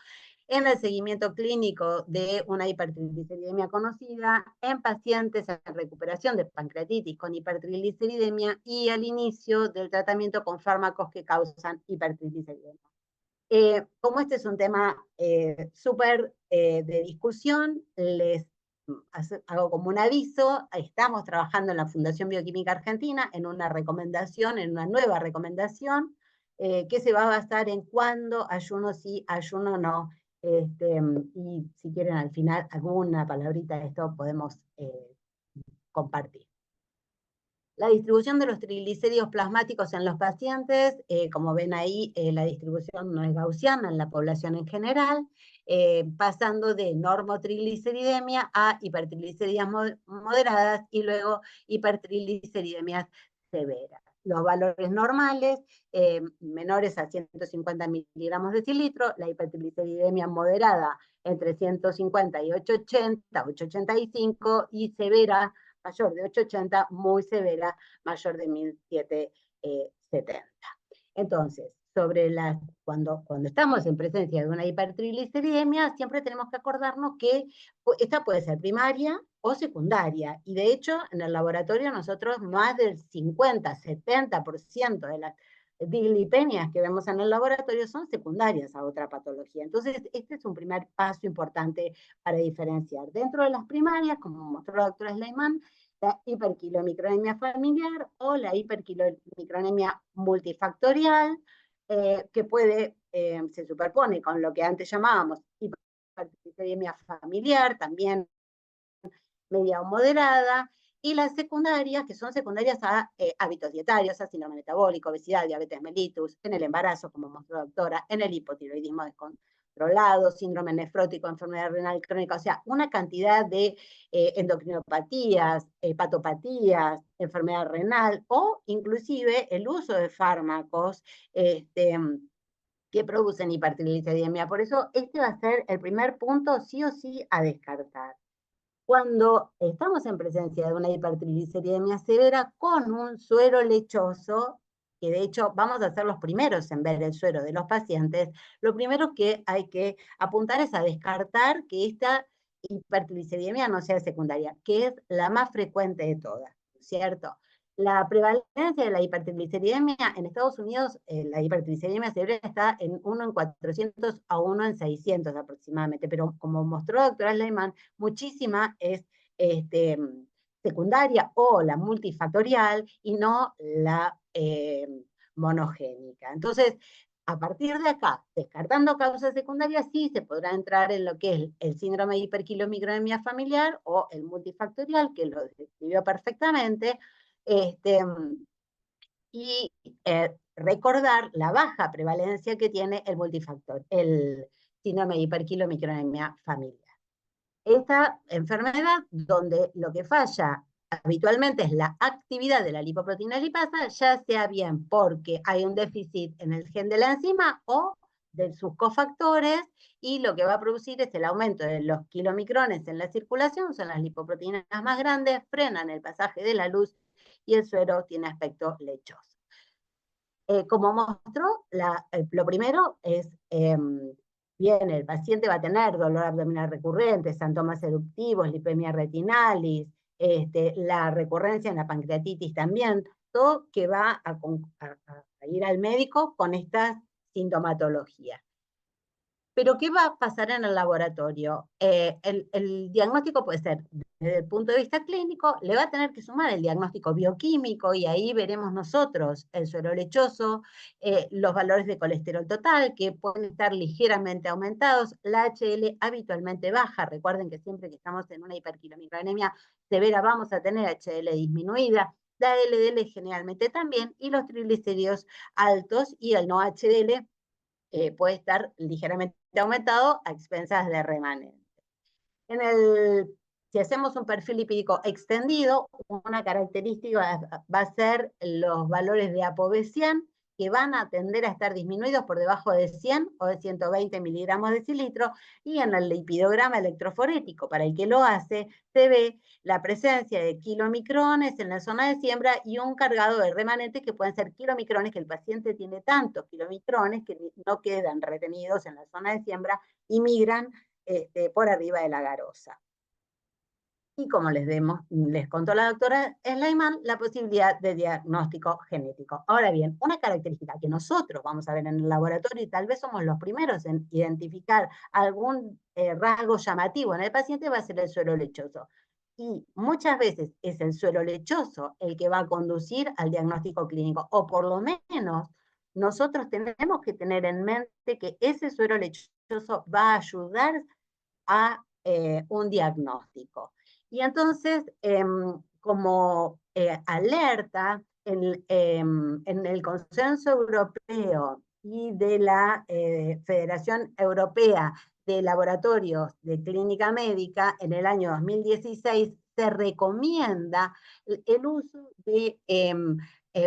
en el seguimiento clínico de una hipertrigliceridemia conocida, en pacientes en recuperación de pancreatitis con hipertrigliceridemia, y al inicio del tratamiento con fármacos que causan hipertrigliceridemia. Como este es un tema súper de discusión, les hago como un aviso: estamos trabajando en la Fundación Bioquímica Argentina en una recomendación, en una nueva recomendación, que se va a basar en cuándo ayuno sí, ayuno no. Y si quieren al final alguna palabrita de esto podemos compartir. La distribución de los triglicéridos plasmáticos en los pacientes, como ven ahí, la distribución no es gaussiana en la población en general, pasando de normotrigliceridemia a hipertrigliceridas moderadas y luego hipertrigliceridemias severas. Los valores normales, menores a 150 miligramos de cilitro, la hipertrigliceridemia moderada entre 150 y 880, 885, y severa mayor de 880, muy severa, mayor de 1770. Entonces, cuando estamos en presencia de una hipertrigliceridemia, siempre tenemos que acordarnos que esta puede ser primaria o secundaria. Y de hecho, en el laboratorio nosotros más del 50-70% de las dislipemias que vemos en el laboratorio son secundarias a otra patología. Entonces, este es un primer paso importante para diferenciar. Dentro de las primarias, como mostró la doctora Sleiman, la hiperquilomicronemia familiar o la hiperquilomicronemia multifactorial, que se superpone con lo que antes llamábamos hipertrigliceridemia familiar, también media o moderada, y las secundarias, que son secundarias a hábitos dietarios, a síndrome metabólico, obesidad, diabetes mellitus, en el embarazo, como mostró la doctora, en el hipotiroidismo descontrolado, síndrome nefrótico, enfermedad renal crónica, o sea, una cantidad de endocrinopatías, hepatopatías, enfermedad renal, o inclusive el uso de fármacos que producen hipertrigliceridemia. Por eso este va a ser el primer punto sí o sí a descartar. Cuando estamos en presencia de una hipertrigliceridemia severa con un suero lechoso, que de hecho vamos a ser los primeros en ver el suero de los pacientes, lo primero que hay que apuntar es a descartar que esta hipertrigliceridemia no sea secundaria, que es la más frecuente de todas, ¿cierto? La prevalencia de la hipertrigliceridemia en Estados Unidos, la hipertrigliceridemia severa está en 1 en 400 a 1 en 600 aproximadamente, pero como mostró la doctora Sleiman, muchísima es secundaria o la multifactorial y no la monogénica. Entonces, a partir de acá, descartando causas secundarias, sí se podrá entrar en lo que es el síndrome de hiperquilomicronemia familiar o el multifactorial, que lo describió perfectamente, y recordar la baja prevalencia que tiene el síndrome de hiperquilomicronemia familiar. Esta enfermedad, donde lo que falla habitualmente es la actividad de la lipoproteína lipasa, ya sea bien porque hay un déficit en el gen de la enzima o de sus cofactores, y lo que va a producir es el aumento de los kilomicrones en la circulación, son las lipoproteínas más grandes, frenan el pasaje de la luz y el suero tiene aspecto lechoso. Como mostró, lo primero es, bien, el paciente va a tener dolor abdominal recurrente, síntomas eruptivos, lipemia retinalis, la recurrencia en la pancreatitis también, todo que va a ir al médico con estas sintomatologías. Pero ¿qué va a pasar en el laboratorio? El diagnóstico puede ser, desde el punto de vista clínico, le va a tener que sumar el diagnóstico bioquímico, y ahí veremos nosotros el suero lechoso, los valores de colesterol total, que pueden estar ligeramente aumentados, la HL habitualmente baja. Recuerden que siempre que estamos en una hiperquilomicronemia severa vamos a tener HL disminuida, la LDL generalmente también, y los triglicéridos altos, y el no HDL puede estar ligeramente aumentado a expensas de remanente. Si hacemos un perfil lipídico extendido, una característica va a ser los valores de ApoB100, que van a tender a estar disminuidos por debajo de 100 o de 120 miligramos de decilitro, y en el lipidograma electroforético, para el que lo hace, se ve la presencia de kilomicrones en la zona de siembra y un cargado de remanentes que pueden ser kilomicrones, que el paciente tiene tantos kilomicrones que no quedan retenidos en la zona de siembra y migran por arriba de la garosa. Y como les contó la doctora Sleiman, la posibilidad de diagnóstico genético. Ahora bien, una característica que nosotros vamos a ver en el laboratorio, y tal vez somos los primeros en identificar algún rasgo llamativo en el paciente, va a ser el suero lechoso. Y muchas veces es el suero lechoso el que va a conducir al diagnóstico clínico, o por lo menos nosotros tenemos que tener en mente que ese suero lechoso va a ayudar a un diagnóstico. Y entonces, como alerta, en el consenso europeo y de la Federación Europea de Laboratorios de Clínica Médica, en el año 2016 se recomienda el uso de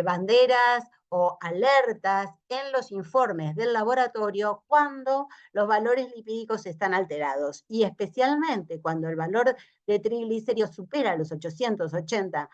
banderas o alertas en los informes del laboratorio cuando los valores lipídicos están alterados, y especialmente cuando el valor de triglicéridos supera los 880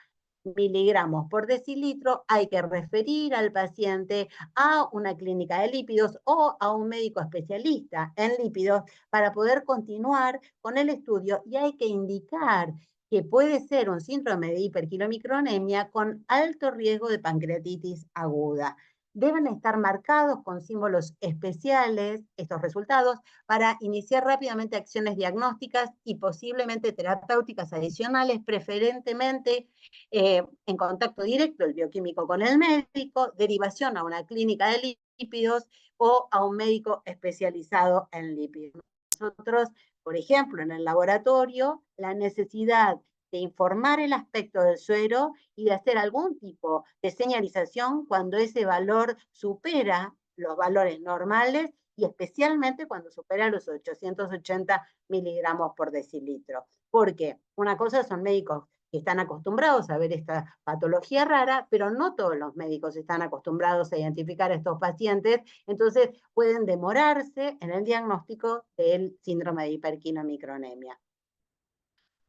miligramos por decilitro, hay que referir al paciente a una clínica de lípidos o a un médico especialista en lípidos para poder continuar con el estudio, y hay que indicar que puede ser un síndrome de hiperquilomicronemia con alto riesgo de pancreatitis aguda. Deben estar marcados con símbolos especiales estos resultados para iniciar rápidamente acciones diagnósticas y posiblemente terapéuticas adicionales, preferentemente en contacto directo el bioquímico con el médico, derivación a una clínica de lípidos o a un médico especializado en lípidos. Nosotros, por ejemplo, en el laboratorio, la necesidad de informar el aspecto del suero y de hacer algún tipo de señalización cuando ese valor supera los valores normales y especialmente cuando supera los 880 miligramos por decilitro. Porque una cosa son médicos que están acostumbrados a ver esta patología rara, pero no todos los médicos están acostumbrados a identificar a estos pacientes, entonces pueden demorarse en el diagnóstico del síndrome de hiperquinomicronemia.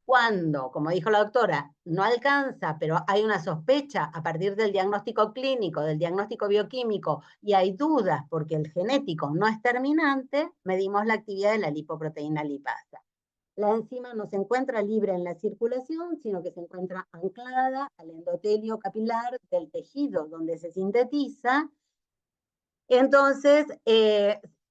Cuando, como dijo la doctora, no alcanza, pero hay una sospecha a partir del diagnóstico clínico, del diagnóstico bioquímico, y hay dudas porque el genético no es terminante, medimos la actividad de la lipoproteína lipasa. La enzima no se encuentra libre en la circulación, sino que se encuentra anclada al endotelio capilar del tejido donde se sintetiza. Entonces,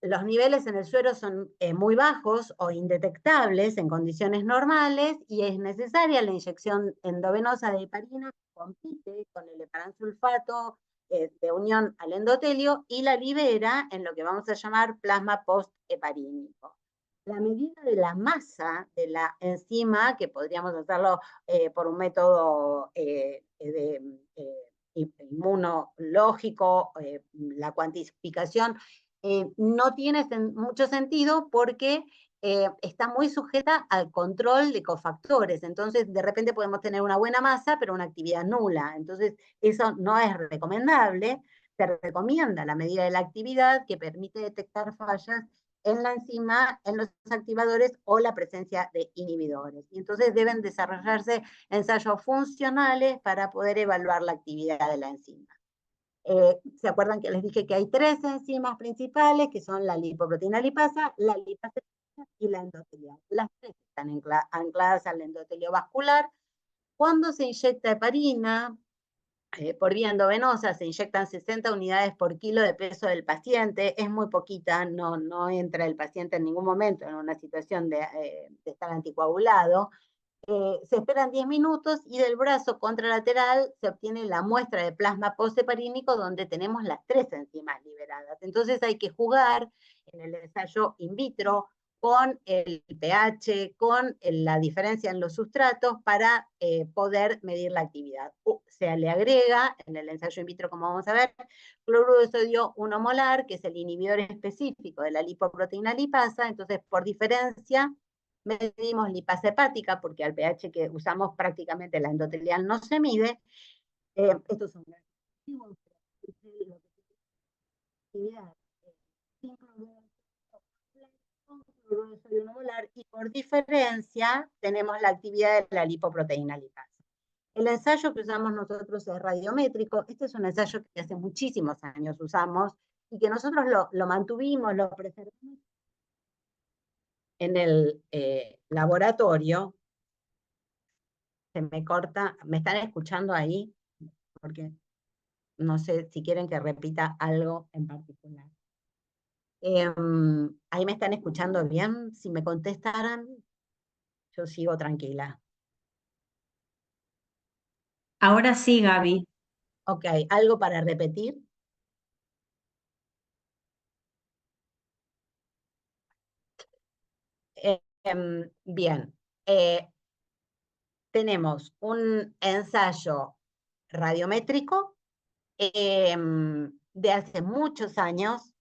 los niveles en el suero son muy bajos o indetectables en condiciones normales y es necesaria la inyección endovenosa de heparina que compite con el heparansulfato de unión al endotelio y la libera en lo que vamos a llamar plasma post-heparínico. La medida de la masa de la enzima, que podríamos hacerlo por un método inmunológico, la cuantificación, no tiene mucho sentido porque está muy sujeta al control de cofactores. Entonces, de repente podemos tener una buena masa, pero una actividad nula. Entonces, eso no es recomendable. Se recomienda la medida de la actividad que permite detectar fallas en la enzima, en los activadores o la presencia de inhibidores. Y entonces deben desarrollarse ensayos funcionales para poder evaluar la actividad de la enzima. ¿Se acuerdan que les dije que hay 3 enzimas principales, que son la lipoproteína lipasa, la lipasa y la endotelial? Las 3 están ancladas al endotelio vascular. Cuando se inyecta heparina, por vía endovenosa se inyectan 60 unidades por kilo de peso del paciente, es muy poquita, no entra el paciente en ningún momento en una situación de estar anticoagulado. Se esperan 10 minutos y del brazo contralateral se obtiene la muestra de plasma postheparínico donde tenemos las 3 enzimas liberadas. Entonces hay que jugar en el ensayo in vitro con el pH, con la diferencia en los sustratos para poder medir la actividad. Se le agrega en el ensayo in vitro, como vamos a ver, cloruro de sodio 1 molar, que es el inhibidor específico de la lipoproteína lipasa. Entonces, por diferencia, medimos lipasa hepática, porque al pH que usamos prácticamente la endotelial no se mide. Estos son y por diferencia tenemos la actividad de la lipoproteína lipasa. El ensayo que usamos nosotros es radiométrico. Este es un ensayo que hace muchísimos años usamos y que nosotros lo mantuvimos, lo preservamos en el laboratorio. Se me corta, ¿me están escuchando ahí? Porque no sé si quieren que repita algo en particular. ¿Ahí me están escuchando bien? Si me contestaran, yo sigo tranquila. Ahora sí, Gaby. Ok, ¿algo para repetir? Bien. Tenemos un ensayo radiométrico de hace muchos años,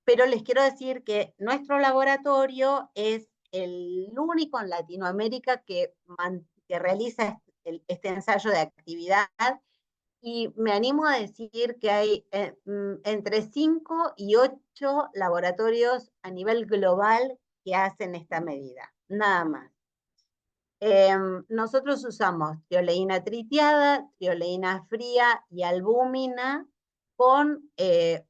pero les quiero decir que nuestro laboratorio es el único en Latinoamérica que realiza este ensayo de actividad, y me animo a decir que hay entre 5 y 8 laboratorios a nivel global que hacen esta medida, nada más. Nosotros usamos trioleína tritiada, trioleína fría y albúmina con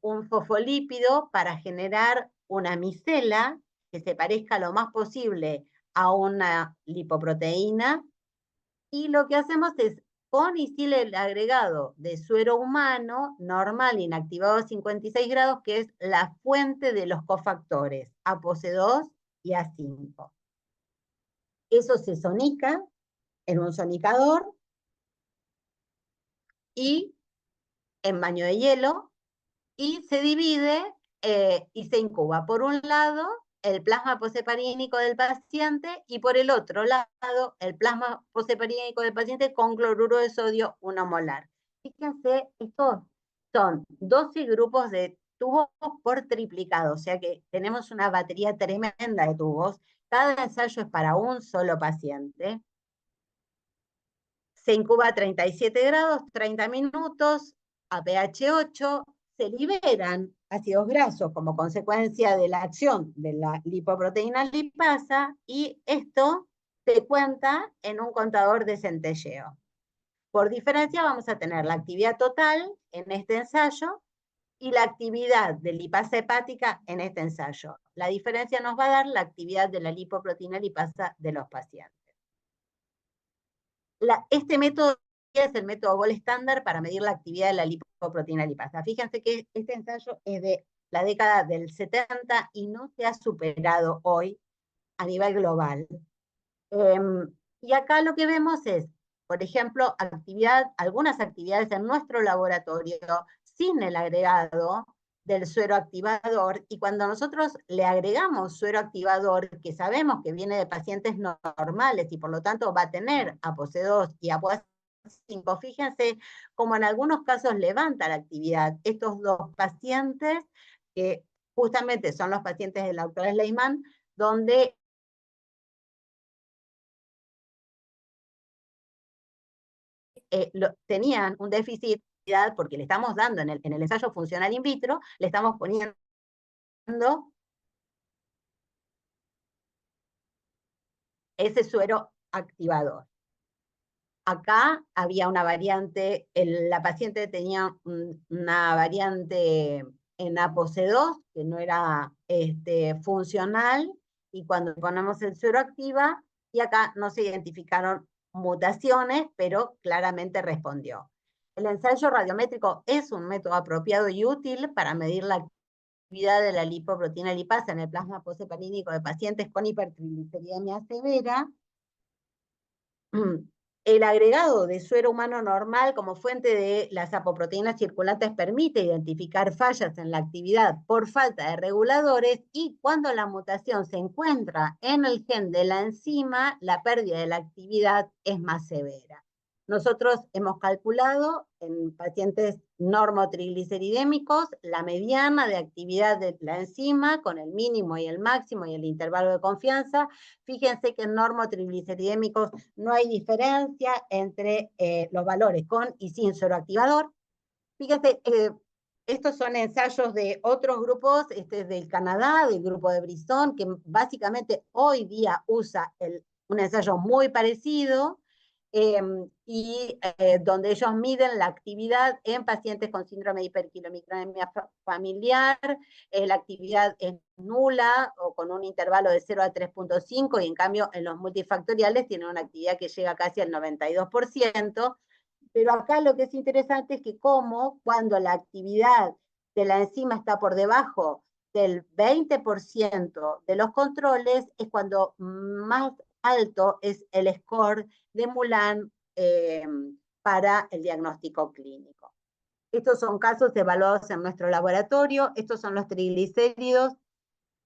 un fosfolípido para generar una micela que se parezca lo más posible a una lipoproteína Y lo que hacemos es, con y sin el agregado de suero humano, normal, inactivado a 56 grados, que es la fuente de los cofactores, APOC2 y A5. Eso se sonica en un sonicador y en baño de hielo, y se divide y se incuba. Por un lado, el plasma posheparínico del paciente, y por el otro lado, el plasma posheparínico del paciente con cloruro de sodio 1 molar. Fíjense, estos son 12 grupos de tubos por triplicado, o sea que tenemos una batería tremenda de tubos. Cada ensayo es para un solo paciente. Se incuba a 37 grados, 30 minutos, a pH 8, se liberan ácidos grasos como consecuencia de la acción de la lipoproteína lipasa, y esto se cuenta en un contador de centelleo. Por diferencia vamos a tener la actividad total en este ensayo y la actividad de lipasa hepática en este ensayo. La diferencia nos va a dar la actividad de la lipoproteína lipasa de los pacientes. Este método es el método gold estándar para medir la actividad de la lipoproteína lipasa. Fíjense que este ensayo es de la década del 70 y no se ha superado hoy a nivel global. Y acá lo que vemos es, por ejemplo, algunas actividades en nuestro laboratorio sin el agregado del suero activador, y cuando nosotros le agregamos suero activador, que sabemos que viene de pacientes normales y por lo tanto va a tener APOC2 y APOC5, fíjense cómo en algunos casos levanta la actividad. Estos dos pacientes, que justamente son los pacientes de la doctora Sleiman, donde tenían un déficit porque le estamos dando en el ensayo funcional in vitro, le estamos poniendo ese suero activador. Acá había una variante, la paciente tenía una variante en APOC2 que no era funcional, y cuando ponemos el suero activa, y acá no se identificaron mutaciones, pero claramente respondió. El ensayo radiométrico es un método apropiado y útil para medir la actividad de la lipoproteína lipasa en el plasma posheparínico de pacientes con hipertrigliceridemia severa. El agregado de suero humano normal como fuente de las apoproteínas circulantes permite identificar fallas en la actividad por falta de reguladores, y cuando la mutación se encuentra en el gen de la enzima, la pérdida de la actividad es más severa. Nosotros hemos calculado en pacientes normotrigliceridémicos la mediana de actividad de la enzima con el mínimo y el máximo y el intervalo de confianza. Fíjense que en normotrigliceridémicos no hay diferencia entre los valores con y sin sueroactivador. Fíjense, estos son ensayos de otros grupos, este es del Canadá, del grupo de Brisson, que básicamente hoy día usa un ensayo muy parecido, donde ellos miden la actividad en pacientes con síndrome de hiperquilomicronemia familiar. La actividad es nula o con un intervalo de 0 a 3.5, y en cambio en los multifactoriales tienen una actividad que llega casi al 92%. Pero acá lo que es interesante es que cuando la actividad de la enzima está por debajo del 20% de los controles, es cuando más alto es el score de Moulin para el diagnóstico clínico. Estos son casos evaluados en nuestro laboratorio. Estos son los triglicéridos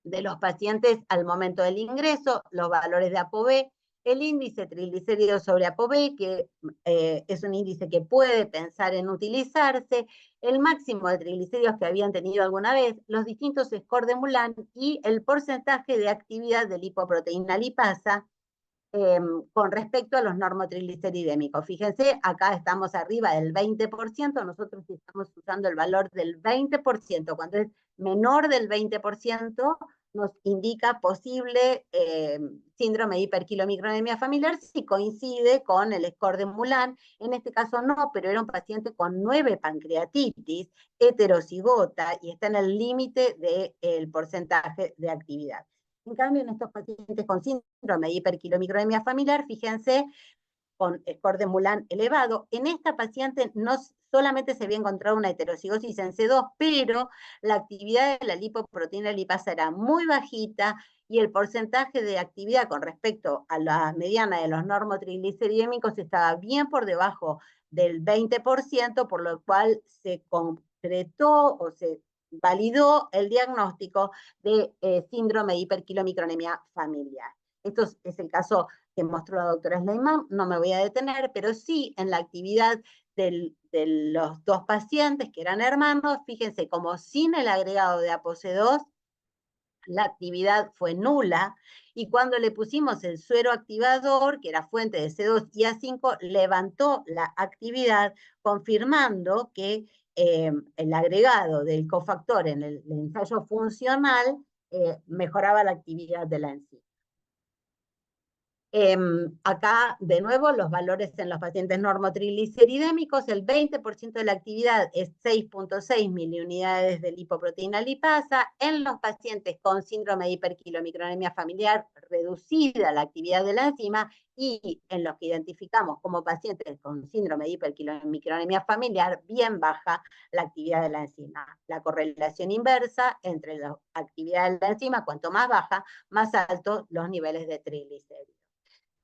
de los pacientes al momento del ingreso, los valores de ApoB, el índice triglicéridos sobre ApoB, que es un índice que puede pensar en utilizarse, el máximo de triglicéridos que habían tenido alguna vez, los distintos scores de Moulin y el porcentaje de actividad de lipoproteína lipasa con respecto a los normotrigliceridémicos. Fíjense, acá estamos arriba del 20%, nosotros estamos usando el valor del 20%, cuando es menor del 20% nos indica posible síndrome de hiperquilomicronemia familiar si coincide con el score de Moulin. En este caso no, pero era un paciente con 9 pancreatitis, heterocigota, y está en el límite del porcentaje de actividad. En cambio, en estos pacientes con síndrome de hiperquilomicronemia familiar, fíjense, con score de Moulin elevado. En esta paciente no solamente se había encontrado una heterocigosis en C2, pero la actividad de la lipoproteína lipasa era muy bajita y el porcentaje de actividad con respecto a la mediana de los normotrigliceridémicos estaba bien por debajo del 20%, por lo cual se concretó o se validó el diagnóstico de síndrome de hiperquilomicronemia familiar. Esto es el caso que mostró la doctora Sleiman, no me voy a detener, pero sí en la actividad de los dos pacientes que eran hermanos, fíjense como sin el agregado de ApoC2, la actividad fue nula, y cuando le pusimos el suero activador, que era fuente de C2 y A5, levantó la actividad, confirmando que el agregado del cofactor en el ensayo funcional mejoraba la actividad de la enzima. Acá, de nuevo, los valores en los pacientes normotrigliceridémicos, el 20% de la actividad es 6.6 miliunidades de lipoproteína lipasa. En los pacientes con síndrome de hiperquilomicronemia familiar, reducida la actividad de la enzima, y en los que identificamos como pacientes con síndrome de hiperquilomicronemia familiar, bien baja la actividad de la enzima. La correlación inversa entre la actividad de la enzima, cuanto más baja, más altos los niveles de triglicéridos.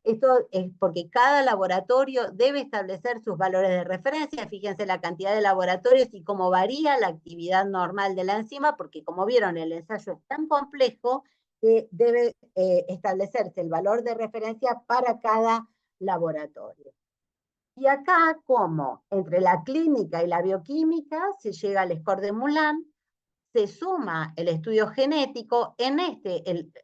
Esto es porque cada laboratorio debe establecer sus valores de referencia. Fíjense la cantidad de laboratorios y cómo varía la actividad normal de la enzima, porque como vieron, el ensayo es tan complejo que debe establecerse el valor de referencia para cada laboratorio. Y acá, como entre la clínica y la bioquímica, se llega al score de Moulin, se suma el estudio genético. En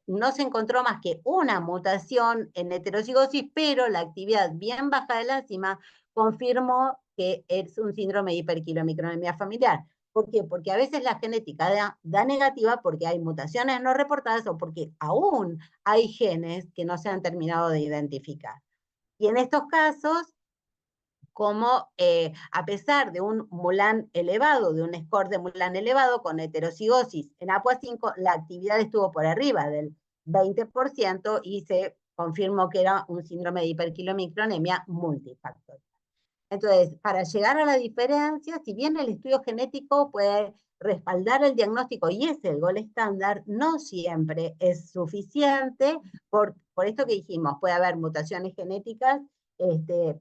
no se encontró más que una mutación en heterocigosis, pero la actividad bien baja de la enzima confirmó que es un síndrome de hiperquilomicronemia familiar. ¿Por qué? Porque a veces la genética da negativa porque hay mutaciones no reportadas o porque aún hay genes que no se han terminado de identificar. Y en estos casos, como a pesar de un Moulin elevado, de un score de Moulin elevado con heterocigosis en ApoA5, la actividad estuvo por arriba del 20% y se confirmó que era un síndrome de hiperquilomicronemia multifactorial. Entonces, para llegar a la diferencia, si bien el estudio genético puede respaldar el diagnóstico y es el gol estándar, no siempre es suficiente. Por esto que dijimos, puede haber mutaciones genéticas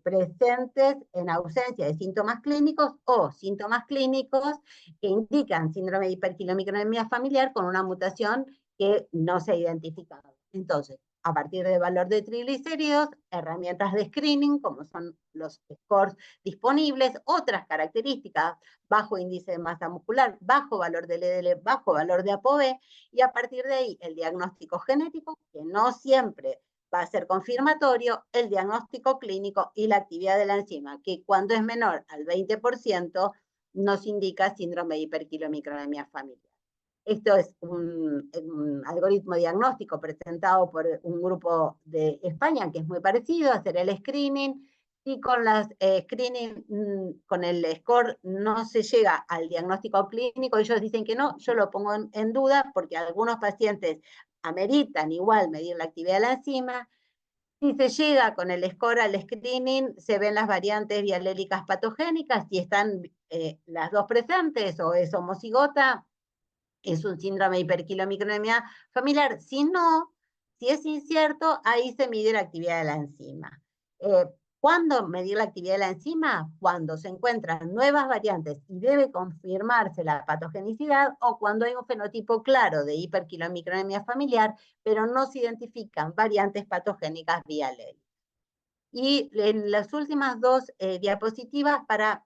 presentes en ausencia de síntomas clínicos o síntomas clínicos que indican síndrome de hiperquilomicronemia familiar con una mutación que no se ha identificado. Entonces, a partir del valor de triglicéridos, herramientas de screening, como son los scores disponibles, otras características, bajo índice de masa muscular, bajo valor de LDL, bajo valor de ApoB, y a partir de ahí el diagnóstico genético, que no siempre va a ser confirmatorio, el diagnóstico clínico y la actividad de la enzima, que cuando es menor al 20% nos indica síndrome de hiperquilomicronemia familiar. Esto es un algoritmo diagnóstico presentado por un grupo de España que es muy parecido, hacer el screening, y con las screening, con el score no se llega al diagnóstico clínico. Ellos dicen que no, yo lo pongo en duda porque algunos pacientes ameritan igual medir la actividad de la enzima. Si se llega con el score al screening, se ven las variantes bialélicas patogénicas, si están las dos presentes o es homocigota, es un síndrome de hiperquilomicronemia familiar. Si no, si es incierto, ahí se mide la actividad de la enzima. ¿Cuándo medir la actividad de la enzima? Cuando se encuentran nuevas variantes y debe confirmarse la patogenicidad, o cuando hay un fenotipo claro de hiperquilomicronemia familiar, pero no se identifican variantes patogénicas bialélicas. Y en las últimas dos diapositivas, para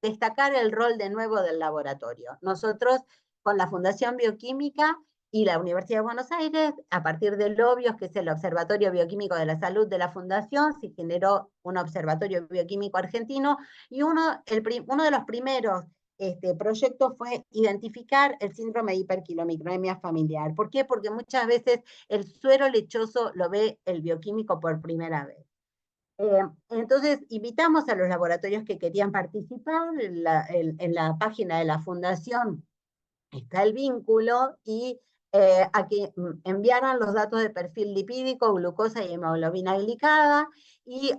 destacar el rol de nuevo del laboratorio. Nosotros, con la Fundación Bioquímica y la Universidad de Buenos Aires, a partir del OBIOS, que es el Observatorio Bioquímico de la Salud de la Fundación, se generó un observatorio bioquímico argentino, y uno de los primeros proyectos fue identificar el síndrome de hiperquilomicronemia familiar. ¿Por qué? Porque muchas veces el suero lechoso lo ve el bioquímico por primera vez. Entonces, invitamos a los laboratorios que querían participar. En la página de la Fundación está el vínculo, y a que enviaran los datos de perfil lipídico, glucosa y hemoglobina glicada, y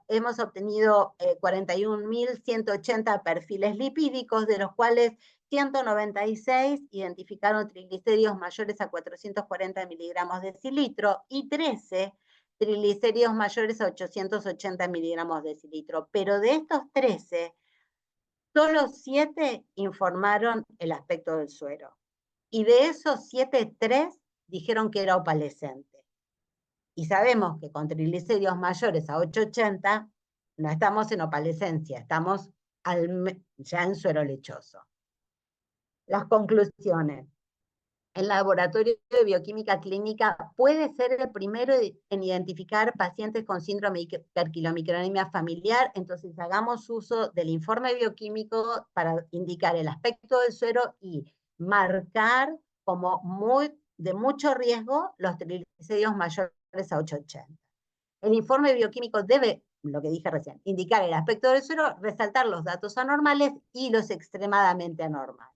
hemos obtenido 41.180 perfiles lipídicos, de los cuales 196 identificaron triglicéridos mayores a 440 miligramos decilitro y 13 triglicéridos mayores a 880 miligramos decilitro. Pero de estos 13, solo 7 informaron el aspecto del suero. Y de esos 7, 3 dijeron que era opalescente. Y sabemos que con triglicéridos mayores a 880 no estamos en opalescencia, estamos ya en suero lechoso. Las conclusiones. El laboratorio de bioquímica clínica puede ser el primero en identificar pacientes con síndrome de hiperquilomicronemia familiar, entonces hagamos uso del informe bioquímico para indicar el aspecto del suero y marcar como de mucho riesgo los triglicéridos mayores a 880. El informe bioquímico debe, lo que dije recién, indicar el aspecto del suero, resaltar los datos anormales y los extremadamente anormales.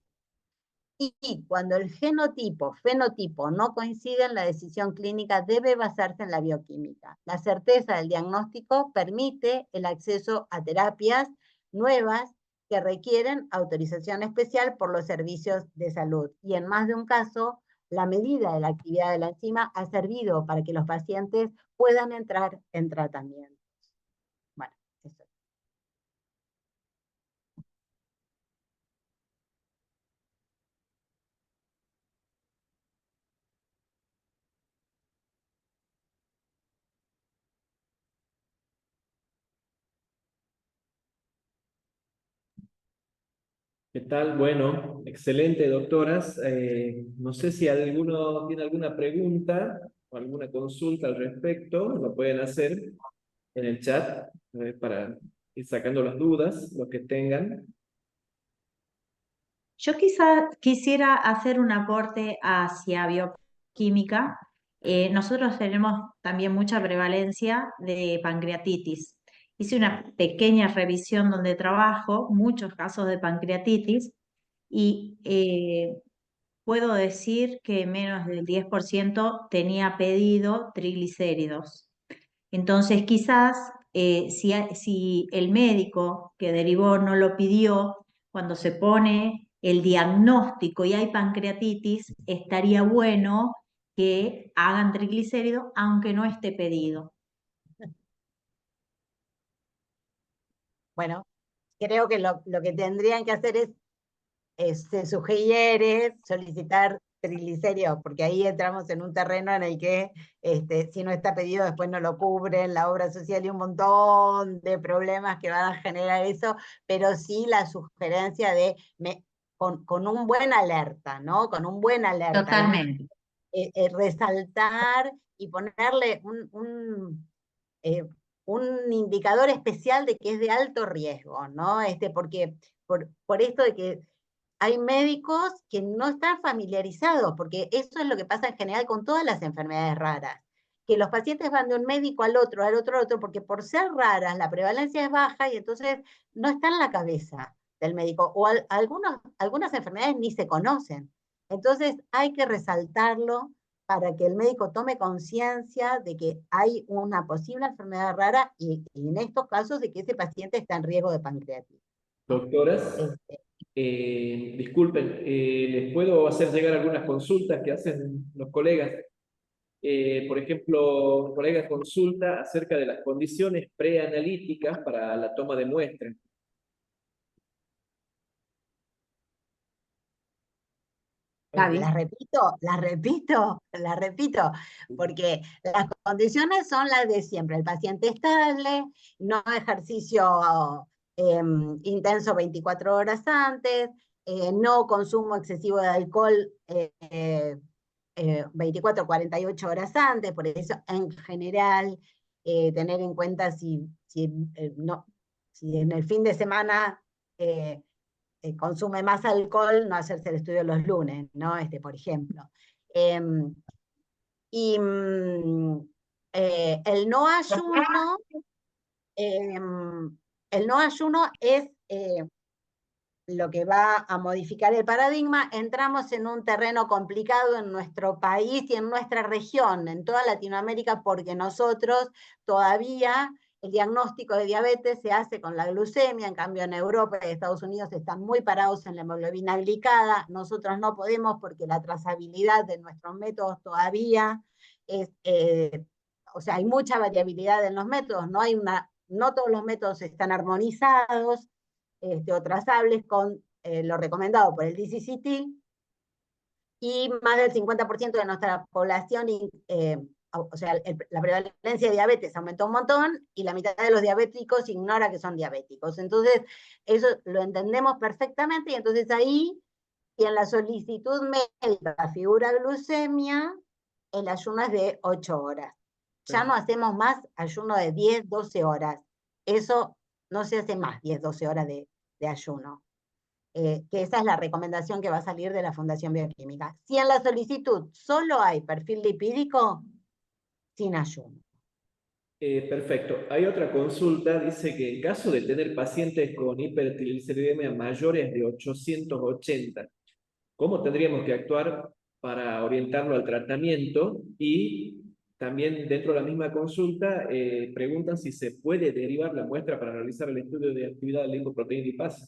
Y cuando el fenotipo no coinciden, la decisión clínica debe basarse en la bioquímica. La certeza del diagnóstico permite el acceso a terapias nuevas que requieren autorización especial por los servicios de salud. Y en más de un caso, la medida de la actividad de la enzima ha servido para que los pacientes puedan entrar en tratamiento. Bueno, eso. ¿Qué tal? Bueno, excelente, doctoras. No sé si alguno tiene alguna pregunta o alguna consulta al respecto, lo pueden hacer en el chat para ir sacando las dudas, los que tengan. Yo quisiera hacer un aporte hacia bioquímica. Nosotros tenemos también mucha prevalencia de pancreatitis. Hice una pequeña revisión donde trabajo, muchos casos de pancreatitis, y puedo decir que menos del 10% tenía pedido triglicéridos. Entonces, quizás si el médico que derivó no lo pidió, cuando se pone el diagnóstico y hay pancreatitis, estaría bueno que hagan triglicéridos aunque no esté pedido. Bueno, creo que lo que tendrían que hacer es se sugiere solicitar triglicéridos, porque ahí entramos en un terreno en el que si no está pedido después no lo cubren, la obra social y un montón de problemas que van a generar eso, pero sí la sugerencia de con un buen alerta, ¿no? Con un buen alerta. Totalmente. Resaltar y ponerle un indicador especial de que es de alto riesgo, ¿no? Porque por esto de que hay médicos que no están familiarizados, porque eso es lo que pasa en general con todas las enfermedades raras, que los pacientes van de un médico al otro, porque por ser raras la prevalencia es baja y entonces no está en la cabeza del médico, o algunas enfermedades ni se conocen. Entonces hay que resaltarlo para que el médico tome conciencia de que hay una posible enfermedad rara y en estos casos de que ese paciente está en riesgo de pancreatitis. Doctoras, disculpen, ¿les puedo hacer llegar algunas consultas que hacen los colegas? Por ejemplo, un colega consulta acerca de las condiciones preanalíticas para la toma de muestras. Las repito, porque las condiciones son las de siempre. El paciente estable, no ejercicio intenso 24 horas antes, no consumo excesivo de alcohol 24 o 48 horas antes, por eso en general tener en cuenta si en el fin de semana consume más alcohol, no hacerse el estudio los lunes, ¿no? Por ejemplo. El no ayuno, el no ayuno es lo que va a modificar el paradigma. Entramos en un terreno complicado en nuestro país y en nuestra región, en toda Latinoamérica, porque nosotros todavía el diagnóstico de diabetes se hace con la glucemia, en cambio en Europa y Estados Unidos están muy parados en la hemoglobina glicada, nosotros no podemos porque la trazabilidad de nuestros métodos todavía es, o sea, hay mucha variabilidad en los métodos, no todos los métodos están armonizados o trazables con lo recomendado por el DCCT, y más del 50% de nuestra población, o sea, la prevalencia de diabetes aumentó un montón y la mitad de los diabéticos ignora que son diabéticos. Entonces, eso lo entendemos perfectamente y entonces ahí, y en la solicitud médica figura glucemia, el ayuno es de 8 horas. Ya no hacemos más ayuno de 10, 12 horas. Eso no se hace más 10, 12 horas de ayuno. Que esa es la recomendación que va a salir de la Fundación Bioquímica. Si en la solicitud solo hay perfil lipídico, sin ayuno. Perfecto. Hay otra consulta, dice que en caso de tener pacientes con hipertrigliceridemia mayores de 880, ¿cómo tendríamos que actuar para orientarlo al tratamiento? Y también dentro de la misma consulta preguntan si se puede derivar la muestra para realizar el estudio de actividad de lipoproteína lipasa.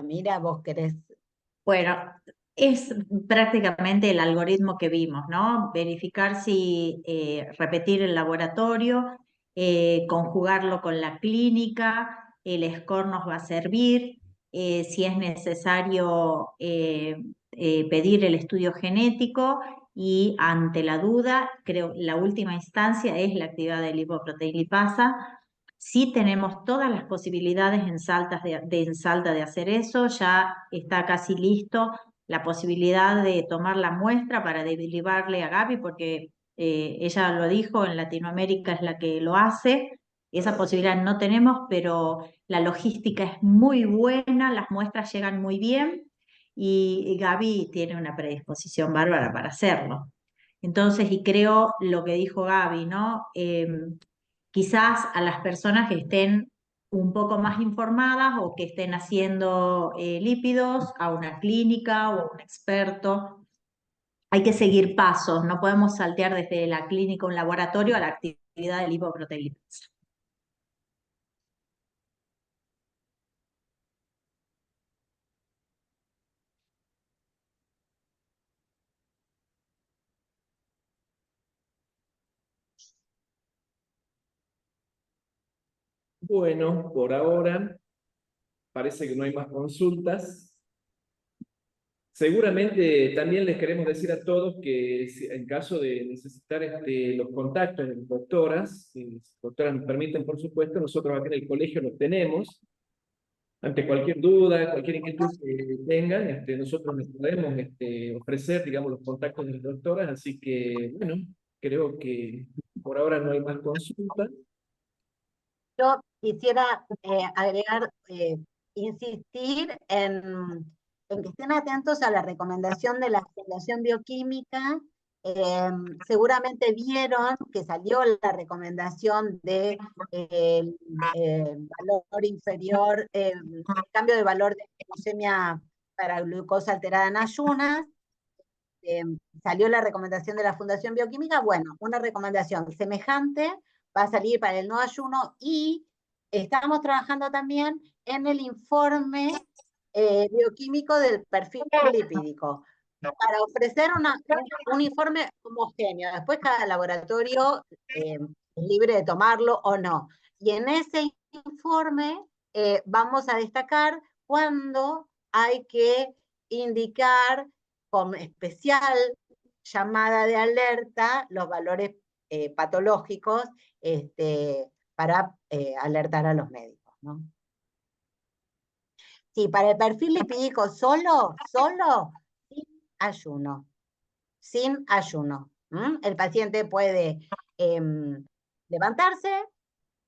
Mira, vos querés. Bueno, es prácticamente el algoritmo que vimos, ¿no? Verificar si repetir el laboratorio, conjugarlo con la clínica, el score nos va a servir, si es necesario pedir el estudio genético y ante la duda, creo la última instancia es la actividad de lipoproteína lipasa. Sí tenemos todas las posibilidades en Salta de hacer eso, ya está casi listo la posibilidad de tomar la muestra para derivarle a Gaby, porque ella lo dijo, en Latinoamérica es la que lo hace, esa posibilidad no tenemos, pero la logística es muy buena, las muestras llegan muy bien y Gaby tiene una predisposición bárbara para hacerlo. Entonces, y creo lo que dijo Gaby, ¿no? Quizás a las personas que estén un poco más informadas o que estén haciendo lípidos, a una clínica o a un experto. Hay que seguir pasos, no podemos saltear desde la clínica o un laboratorio a la actividad de lipoproteína. Bueno, por ahora parece que no hay más consultas. Seguramente también les queremos decir a todos que en caso de necesitar los contactos de las doctoras, si las doctoras nos permiten, por supuesto, nosotros acá en el colegio los tenemos. Ante cualquier duda, cualquier inquietud que tengan, nosotros les podemos ofrecer, digamos, los contactos de las doctoras. Así que, bueno, creo que por ahora no hay más consultas. Yo quisiera agregar, insistir en que estén atentos a la recomendación de la Fundación Bioquímica. Seguramente vieron que salió la recomendación de valor inferior, cambio de valor de glucemia para glucosa alterada en ayunas. Salió la recomendación de la Fundación Bioquímica. Bueno, una recomendación semejante va a salir para el no ayuno y estamos trabajando también en el informe bioquímico del perfil lipídico para ofrecer un informe homogéneo. Después cada laboratorio es libre de tomarlo o no. Y en ese informe vamos a destacar cuándo hay que indicar con especial llamada de alerta los valores patológicos para alertar a los médicos, ¿no? Sí, para el perfil lipídico solo, sin ayuno. Sin ayuno. El paciente puede levantarse,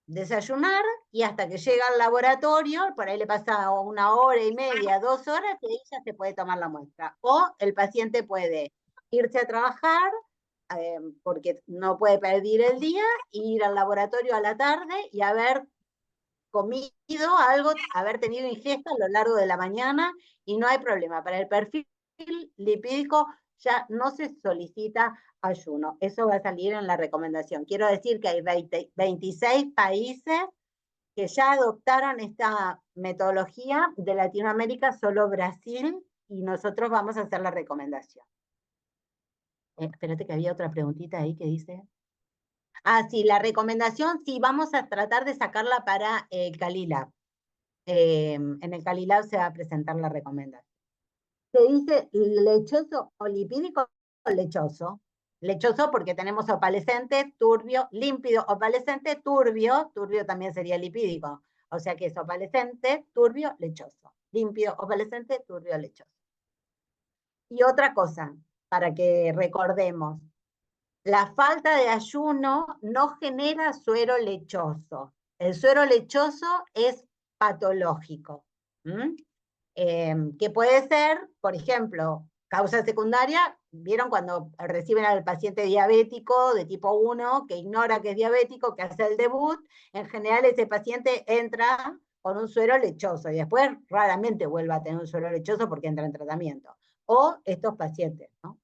desayunar y hasta que llega al laboratorio, por ahí le pasa 1 hora y media, 2 horas, y ahí ya se puede tomar la muestra. O el paciente puede irse a trabajar porque no puede perder el día, ir al laboratorio a la tarde y haber comido algo, haber tenido ingesta a lo largo de la mañana y no hay problema. Para el perfil lipídico ya no se solicita ayuno. Eso va a salir en la recomendación. Quiero decir que hay 26 países que ya adoptaron esta metodología. De Latinoamérica solo Brasil, y nosotros vamos a hacer la recomendación. Espérate que había otra preguntita ahí que dice. Ah, sí, la recomendación, sí, vamos a tratar de sacarla para el Calilab. En el Calilab se va a presentar la recomendación. Se dice lechoso o lipídico o lechoso. Lechoso porque tenemos opalescente, turbio, límpido, opalescente, turbio. Turbio también sería lipídico. O sea que es opalescente, turbio, lechoso. Límpido, opalescente, turbio, lechoso. Y otra cosa, para que recordemos. La falta de ayuno no genera suero lechoso. El suero lechoso es patológico. Que puede ser, por ejemplo, causa secundaria. ¿Vieron cuando reciben al paciente diabético de tipo 1 que ignora que es diabético, que hace el debut? En general ese paciente entra con un suero lechoso y después raramente vuelve a tener un suero lechoso porque entra en tratamiento. O estos pacientes, ¿no?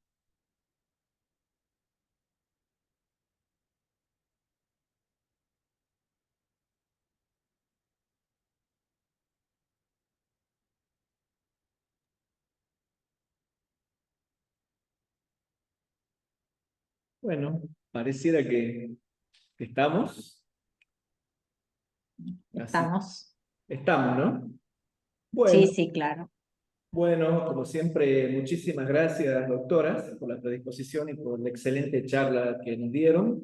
Bueno, pareciera que estamos. Así, estamos, ¿no? Sí, Bueno, sí, claro. bueno, como siempre, muchísimas gracias, doctoras, por la predisposición y por la excelente charla que nos dieron.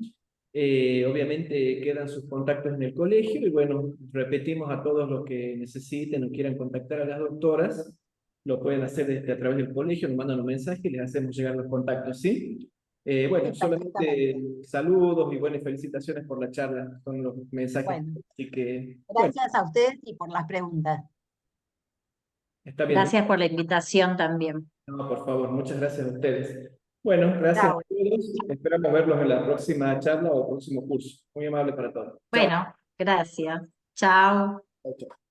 Obviamente quedan sus contactos en el colegio y bueno, repetimos a todos los que necesiten o quieran contactar a las doctoras, lo pueden hacer a través del colegio, nos mandan un mensaje y les hacemos llegar los contactos, ¿sí? Bueno, Sí, solamente perfectamente. Saludos y buenas felicitaciones por la charla, son los mensajes, Bueno, así que, bueno, gracias a ustedes y por las preguntas. está bien. Gracias por la invitación también. No, por favor, muchas gracias a ustedes. Bueno, gracias a Chao. todos. Esperamos verlos en la próxima charla o próximo curso. Muy amable para todos. Chao. Bueno, gracias. Chao. Chao, chao.